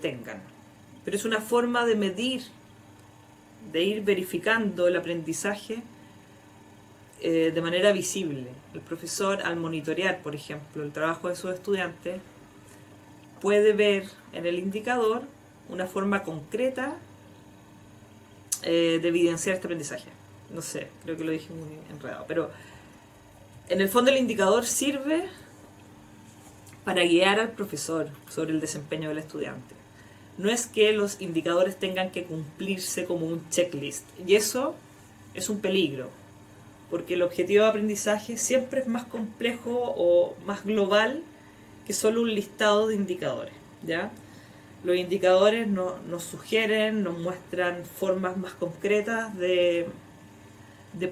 tengan. Pero es una forma de medir, de ir verificando el aprendizaje de manera visible. El profesor, al monitorear, por ejemplo, el trabajo de sus estudiantes, puede ver en el indicador una forma concreta de evidenciar este aprendizaje. No sé, creo que lo dije muy enredado, pero en el fondo el indicador sirve para guiar al profesor sobre el desempeño del estudiante. No es que los indicadores tengan que cumplirse como un checklist, y eso es un peligro, porque el objetivo de aprendizaje siempre es más complejo o más global que solo un listado de indicadores, ¿ya? Los indicadores nos sugieren, nos muestran formas más concretas de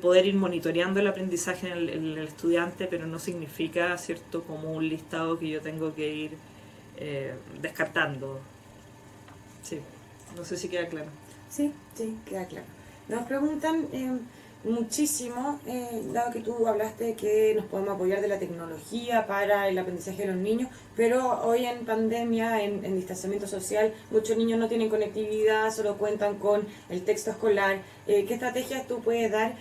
poder ir monitoreando el aprendizaje en el estudiante, pero no significa, ¿cierto?, como un listado que yo tengo que ir descartando. Sí, no sé si queda claro. Sí, queda claro. Nos preguntan muchísimo, dado que tú hablaste de que nos podemos apoyar de la tecnología para el aprendizaje de los niños, pero hoy en pandemia, en distanciamiento social, muchos niños no tienen conectividad, solo cuentan con el texto escolar. ¿Qué estrategias tú puedes dar?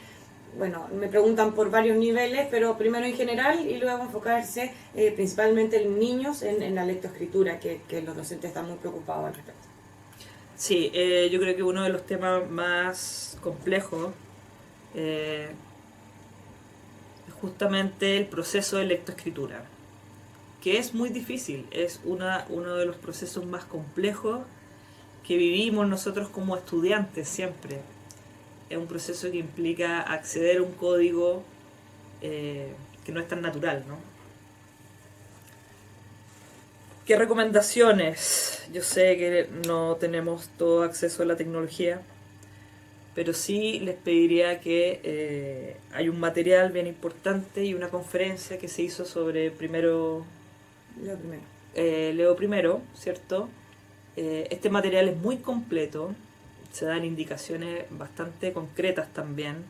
Bueno, me preguntan por varios niveles, pero primero en general y luego enfocarse principalmente en niños en la lectoescritura, que los docentes están muy preocupados al respecto. Sí, yo creo que uno de los temas más complejos es justamente el proceso de lectoescritura, que es muy difícil, es uno de los procesos más complejos que vivimos nosotros como estudiantes siempre. Es un proceso que implica acceder a un código que no es tan natural, ¿no? ¿Qué recomendaciones? Yo sé que no tenemos todo acceso a la tecnología, pero sí les pediría que hay un material bien importante y una conferencia que se hizo sobre Leo I, ¿cierto? Este material es muy completo, se dan indicaciones bastante concretas también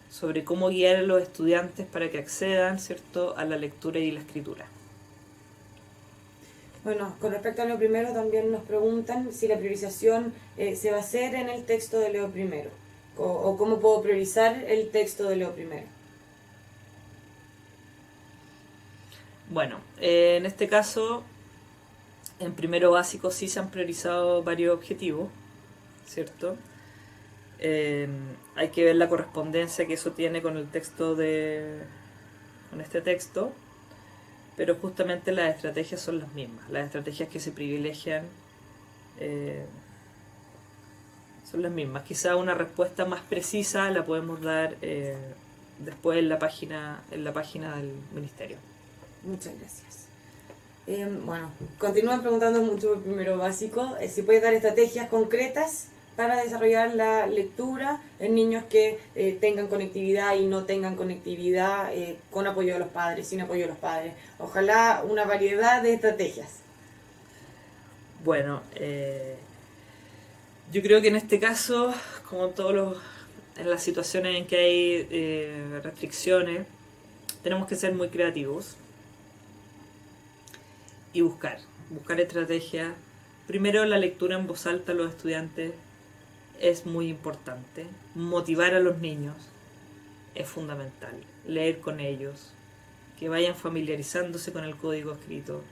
sobre cómo guiar a los estudiantes para que accedan, ¿cierto?, a la lectura y la escritura. Bueno, con respecto a Leo I también nos preguntan si la priorización se va a hacer en el texto de Leo I. o cómo puedo priorizar el texto de Leo primero. Bueno, en este caso, en primero básico sí se han priorizado varios objetivos, ¿cierto? Hay que ver la correspondencia que eso tiene con el texto con este texto, pero justamente las estrategias son las mismas. Las estrategias que se privilegian son las mismas. Quizá una respuesta más precisa la podemos dar después en la página del ministerio. Muchas gracias. Bueno, continúan preguntando mucho por primero básico, si puedes dar estrategias concretas para desarrollar la lectura en niños que tengan conectividad y no tengan conectividad, con apoyo de los padres, sin apoyo de los padres. Ojalá una variedad de estrategias. Bueno, yo creo que en este caso, como en las situaciones en que hay restricciones, tenemos que ser muy creativos y buscar estrategias. Primero, la lectura en voz alta a los estudiantes es muy importante. Motivar a los niños es fundamental. Leer con ellos, que vayan familiarizándose con el código escrito.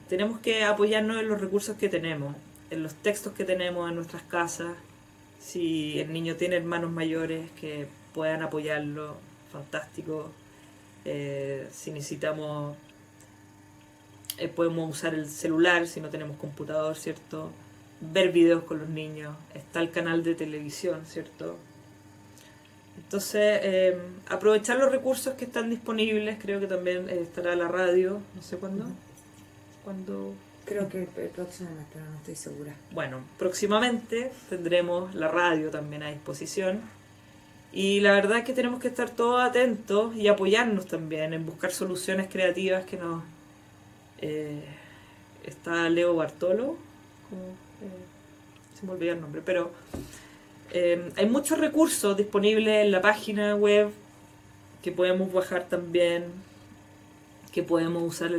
Tenemos que apoyarnos en los recursos que tenemos, en los textos que tenemos en nuestras casas. Si el niño tiene hermanos mayores que puedan apoyarlo, fantástico. Si necesitamos, podemos usar el celular si no tenemos computador, ¿cierto? Ver videos con los niños. Está el canal de televisión, ¿cierto? Entonces, aprovechar los recursos que están disponibles. Creo que también estará la radio, no sé cuándo. Creo que el próximo mes, pero no estoy segura. Bueno, próximamente tendremos la radio también a disposición. Y la verdad es que tenemos que estar todos atentos y apoyarnos también en buscar soluciones creativas que nos... está Leo Bartolo, se me olvidó el nombre, pero hay muchos recursos disponibles en la página web que podemos bajar también, que podemos usar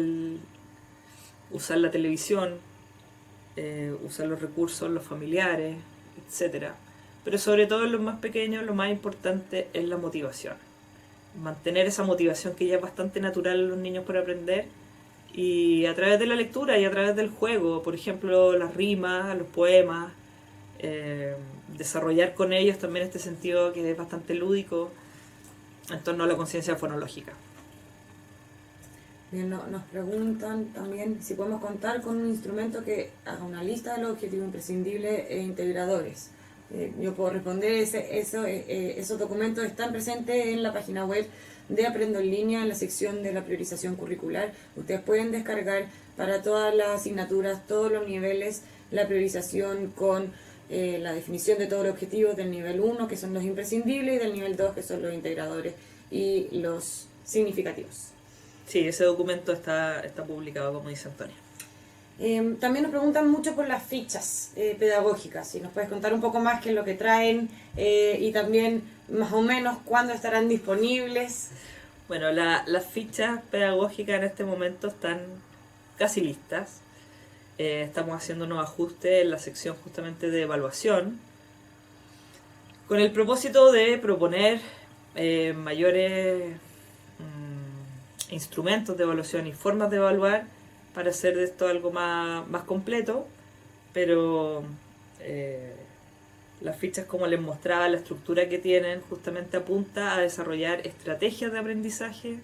la televisión, usar los recursos, los familiares, etcétera. Pero sobre todo en los más pequeños, lo más importante es la motivación. Mantener esa motivación que ya es bastante natural en los niños por aprender, y a través de la lectura y a través del juego, por ejemplo, las rimas, los poemas, desarrollar con ellos también este sentido que es bastante lúdico en torno a la conciencia fonológica. Bien, nos preguntan también si podemos contar con un instrumento que haga una lista de los objetivos imprescindibles e integradores. Yo puedo responder, esos documentos están presentes en la página web de Aprendo en Línea, en la sección de la priorización curricular. Ustedes pueden descargar para todas las asignaturas, todos los niveles, la priorización con la definición de todos los objetivos del nivel 1, que son los imprescindibles, y del nivel 2, que son los integradores y los significativos. Sí, ese documento está publicado, como dice Antonia. También nos preguntan mucho por las fichas pedagógicas, si nos puedes contar un poco más qué es lo que traen y también más o menos cuándo estarán disponibles. Bueno, las fichas pedagógicas en este momento están casi listas. Estamos haciendo unos ajustes en la sección justamente de evaluación, con el propósito de proponer mayores instrumentos de evaluación y formas de evaluar para hacer de esto algo más completo, pero las fichas, como les mostraba, la estructura que tienen justamente apunta a desarrollar estrategias de aprendizaje,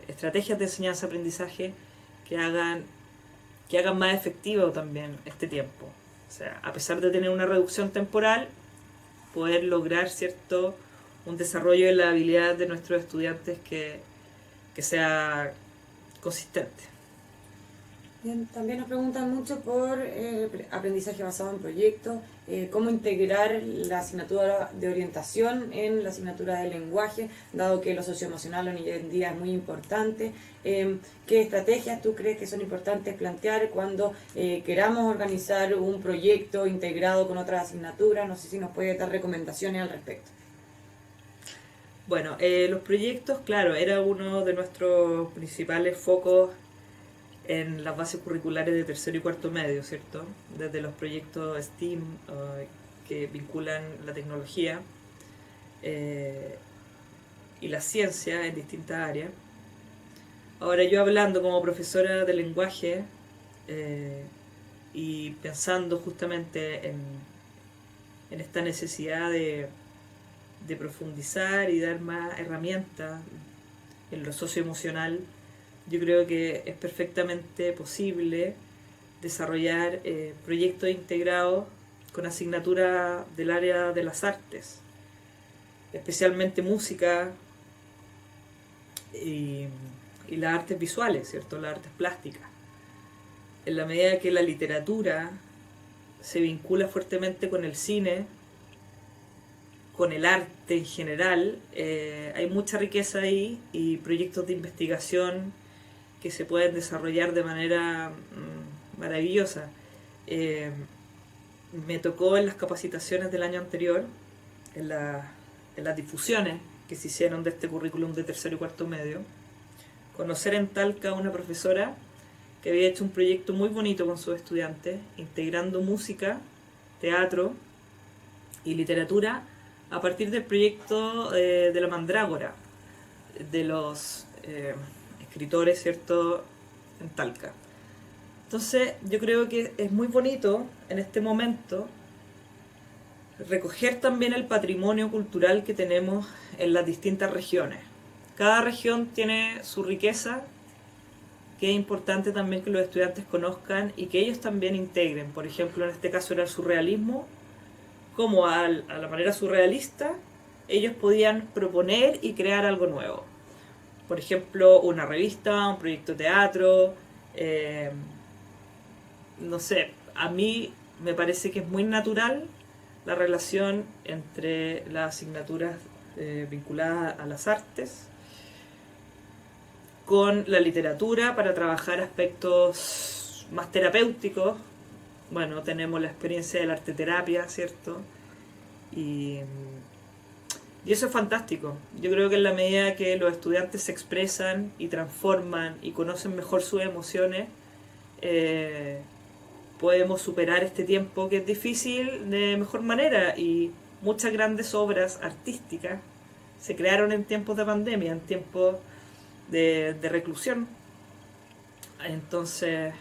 estrategias de enseñanza-aprendizaje que hagan más efectivo también este tiempo. O sea, a pesar de tener una reducción temporal, poder lograr un desarrollo de la habilidad de nuestros estudiantes que sea consistente. Bien, también nos preguntan mucho por aprendizaje basado en proyectos, cómo integrar la asignatura de orientación en la asignatura de lenguaje, dado que lo socioemocional hoy en día es muy importante. ¿Qué estrategias tú crees que son importantes plantear cuando queramos organizar un proyecto integrado con otras asignaturas? No sé si nos puede dar recomendaciones al respecto. Bueno, los proyectos, claro, era uno de nuestros principales focos en las bases curriculares de tercero y cuarto medio, ¿cierto? Desde los proyectos STEAM que vinculan la tecnología y la ciencia en distintas áreas. Ahora yo hablando como profesora de lenguaje y pensando justamente en esta necesidad de profundizar y dar más herramientas en lo socioemocional, yo creo que es perfectamente posible desarrollar proyectos integrados con asignaturas del área de las artes, especialmente música y las artes visuales, ¿cierto? Las artes plásticas. En la medida que la literatura se vincula fuertemente con el cine, con el arte en general, hay mucha riqueza ahí y proyectos de investigación que se pueden desarrollar de manera maravillosa. Me tocó en las capacitaciones del año anterior, en las difusiones que se hicieron de este currículum de tercero y cuarto medio, conocer en Talca a una profesora que había hecho un proyecto muy bonito con sus estudiantes, integrando música, teatro y literatura a partir del proyecto de la Mandrágora, de los escritores, ¿cierto?, en Talca. Entonces yo creo que es muy bonito en este momento recoger también el patrimonio cultural que tenemos en las distintas regiones. Cada región tiene su riqueza, que es importante también que los estudiantes conozcan y que ellos también integren. Por ejemplo, en este caso era el surrealismo, como a la manera surrealista ellos podían proponer y crear algo nuevo. Por ejemplo, una revista, un proyecto de teatro, no sé, a mí me parece que es muy natural la relación entre las asignaturas vinculadas a las artes con la literatura para trabajar aspectos más terapéuticos. Bueno, tenemos la experiencia de la arteterapia, ¿cierto? Y eso es fantástico. Yo creo que en la medida que los estudiantes se expresan y transforman y conocen mejor sus emociones, podemos superar este tiempo que es difícil de mejor manera. Y muchas grandes obras artísticas se crearon en tiempos de pandemia, en tiempos de reclusión. Entonces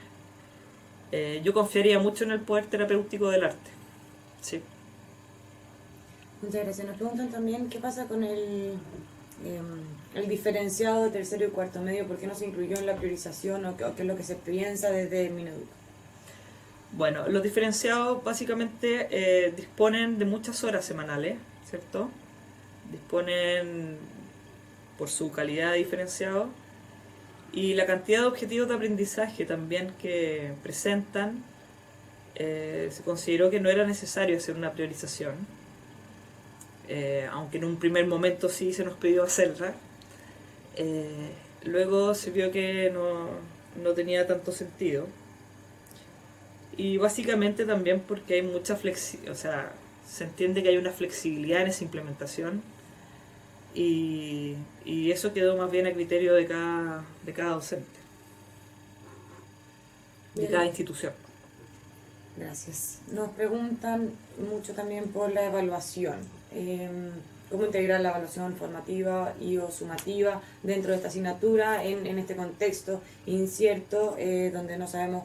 yo confiaría mucho en el poder terapéutico del arte. Sí. Muchas gracias. Nos preguntan también qué pasa con el diferenciado de tercero y cuarto medio, por qué no se incluyó en la priorización o qué es lo que se piensa desde Mineduc. Bueno, los diferenciados básicamente disponen de muchas horas semanales, ¿cierto? Disponen por su calidad de diferenciado y la cantidad de objetivos de aprendizaje también que presentan. Se consideró que no era necesario hacer una priorización, aunque en un primer momento sí se nos pidió hacerla. Luego se vio que no tenía tanto sentido. Y básicamente también porque hay mucha o sea, se entiende que hay una flexibilidad en esa implementación y eso quedó más bien a criterio de cada docente, de cada institución. Gracias. Nos preguntan mucho también por la evaluación. ¿Cómo integrar la evaluación formativa y o sumativa dentro de esta asignatura en este contexto incierto, donde no sabemos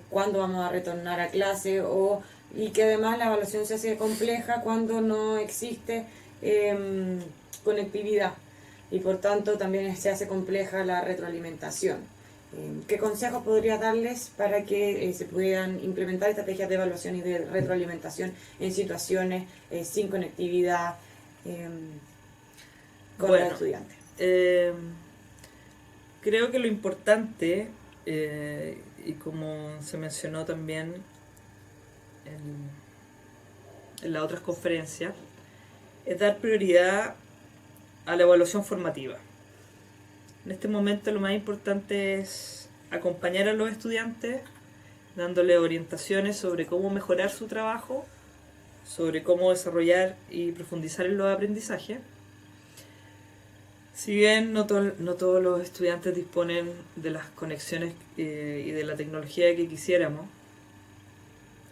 cuándo vamos a retornar a clase y que además la evaluación se hace compleja cuando no existe conectividad y por tanto también se hace compleja la retroalimentación? ¿Qué consejos podría darles para que se puedan implementar estrategias de evaluación y de retroalimentación en situaciones sin conectividad con los estudiantes? Creo que lo importante, y como se mencionó también en las otras conferencias, es dar prioridad a la evaluación formativa. En este momento lo más importante es acompañar a los estudiantes, dándole orientaciones sobre cómo mejorar su trabajo, sobre cómo desarrollar y profundizar en los aprendizajes. Si bien no todos los estudiantes disponen de las conexiones y de la tecnología que quisiéramos,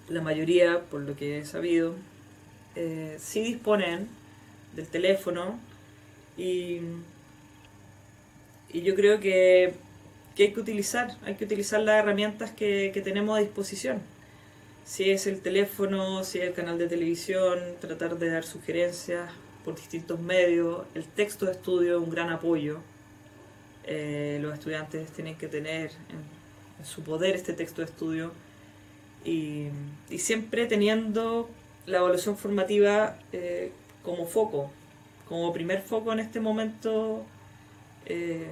la mayoría, por lo que he sabido, sí disponen del teléfono y, y yo creo que hay que utilizar las herramientas que tenemos a disposición. Si es el teléfono, si es el canal de televisión, tratar de dar sugerencias por distintos medios. El texto de estudio es un gran apoyo. Los estudiantes tienen que tener en su poder este texto de estudio y siempre teniendo la evaluación formativa como foco, como primer foco en este momento de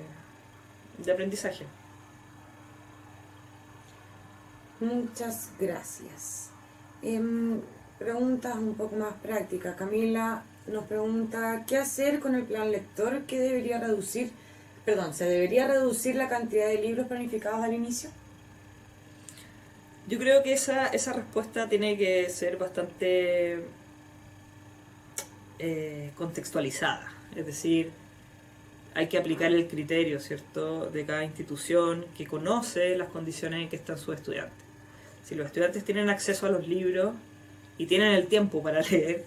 aprendizaje. Muchas gracias. Preguntas un poco más prácticas. Camila nos pregunta, ¿qué hacer con el plan lector? ¿Se debería reducir la cantidad de libros planificados al inicio? Yo creo que esa respuesta tiene que ser bastante contextualizada. Es decir, hay que aplicar el criterio, ¿cierto?, de cada institución que conoce las condiciones en que están sus estudiantes. Si los estudiantes tienen acceso a los libros y tienen el tiempo para leer,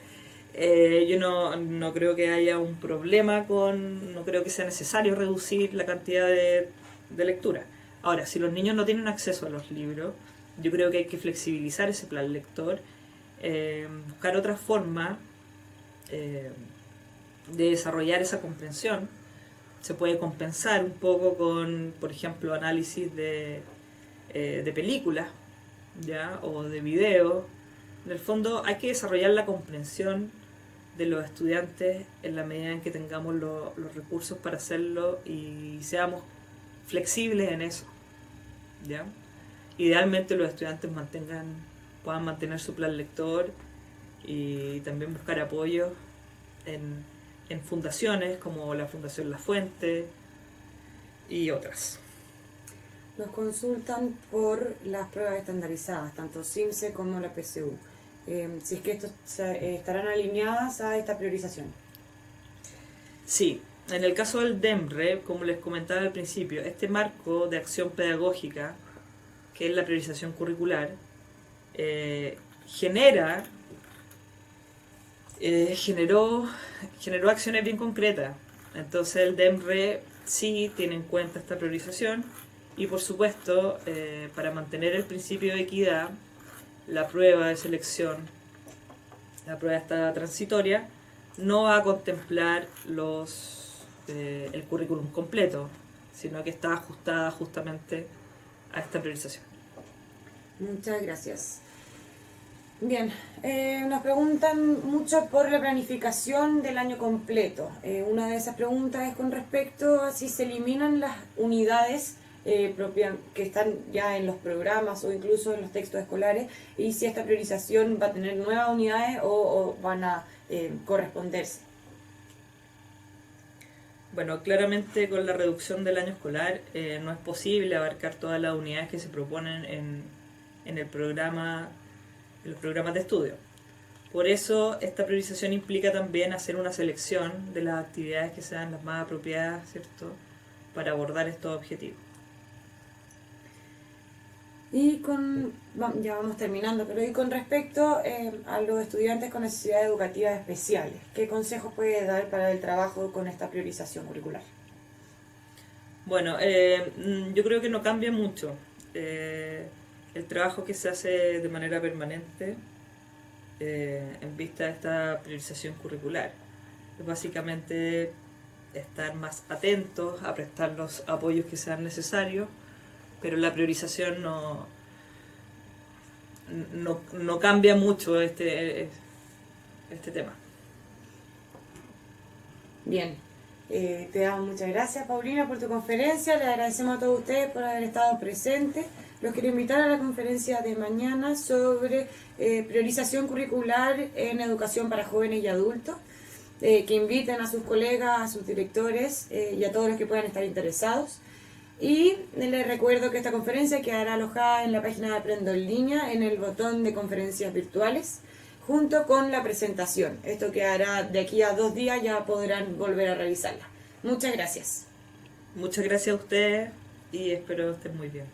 yo no creo que haya un problema no creo que sea necesario reducir la cantidad de lectura. Ahora, si los niños no tienen acceso a los libros, yo creo que hay que flexibilizar ese plan lector, buscar otra forma de desarrollar esa comprensión. Se puede compensar un poco con, por ejemplo, análisis de películas, ¿ya?, o de videos. En el fondo hay que desarrollar la comprensión de los estudiantes en la medida en que tengamos los recursos para hacerlo y seamos flexibles en eso, ¿ya? Idealmente los estudiantes puedan mantener su plan lector y también buscar apoyo en fundaciones como la Fundación La Fuente y otras. Nos consultan por las pruebas estandarizadas, tanto CIMSE como la PSU. Si es que estarán alineadas a esta priorización. Sí, en el caso del DEMRE, como les comentaba al principio, este marco de acción pedagógica, que es la priorización curricular, generó acciones bien concretas. Entonces el DEMRE sí tiene en cuenta esta priorización y, por supuesto, para mantener el principio de equidad, la prueba de selección, la prueba esta transitoria, no va a contemplar el currículum completo, sino que está ajustada justamente a esta priorización. Muchas gracias. Bien, nos preguntan mucho por la planificación del año completo. Una de esas preguntas es con respecto a si se eliminan las unidades propias que están ya en los programas o incluso en los textos escolares, y si esta priorización va a tener nuevas unidades o van a corresponderse. Bueno, claramente con la reducción del año escolar no es posible abarcar todas las unidades que se proponen en el programa, en los programas de estudio. Por eso esta priorización implica también hacer una selección de las actividades que sean las más apropiadas, ¿cierto?, para abordar estos objetivos. Ya vamos terminando, pero y con respecto a los estudiantes con necesidades educativas especiales, ¿qué consejos puede dar para el trabajo con esta priorización curricular? Bueno, yo creo que no cambia mucho. El trabajo que se hace de manera permanente en vista de esta priorización curricular es básicamente estar más atentos a prestar los apoyos que sean necesarios, pero la priorización no cambia mucho este tema. Bien, te damos muchas gracias, Paulina, por tu conferencia. Le agradecemos a todos ustedes por haber estado presentes. Los quiero invitar a la conferencia de mañana sobre priorización curricular en educación para jóvenes y adultos. Que inviten a sus colegas, a sus directores y a todos los que puedan estar interesados. Y les recuerdo que esta conferencia quedará alojada en la página de Aprendo en Línea, en el botón de conferencias virtuales, junto con la presentación. Esto quedará de aquí a 2 días, ya podrán volver a revisarla. Muchas gracias. Muchas gracias a ustedes y espero estén muy bien.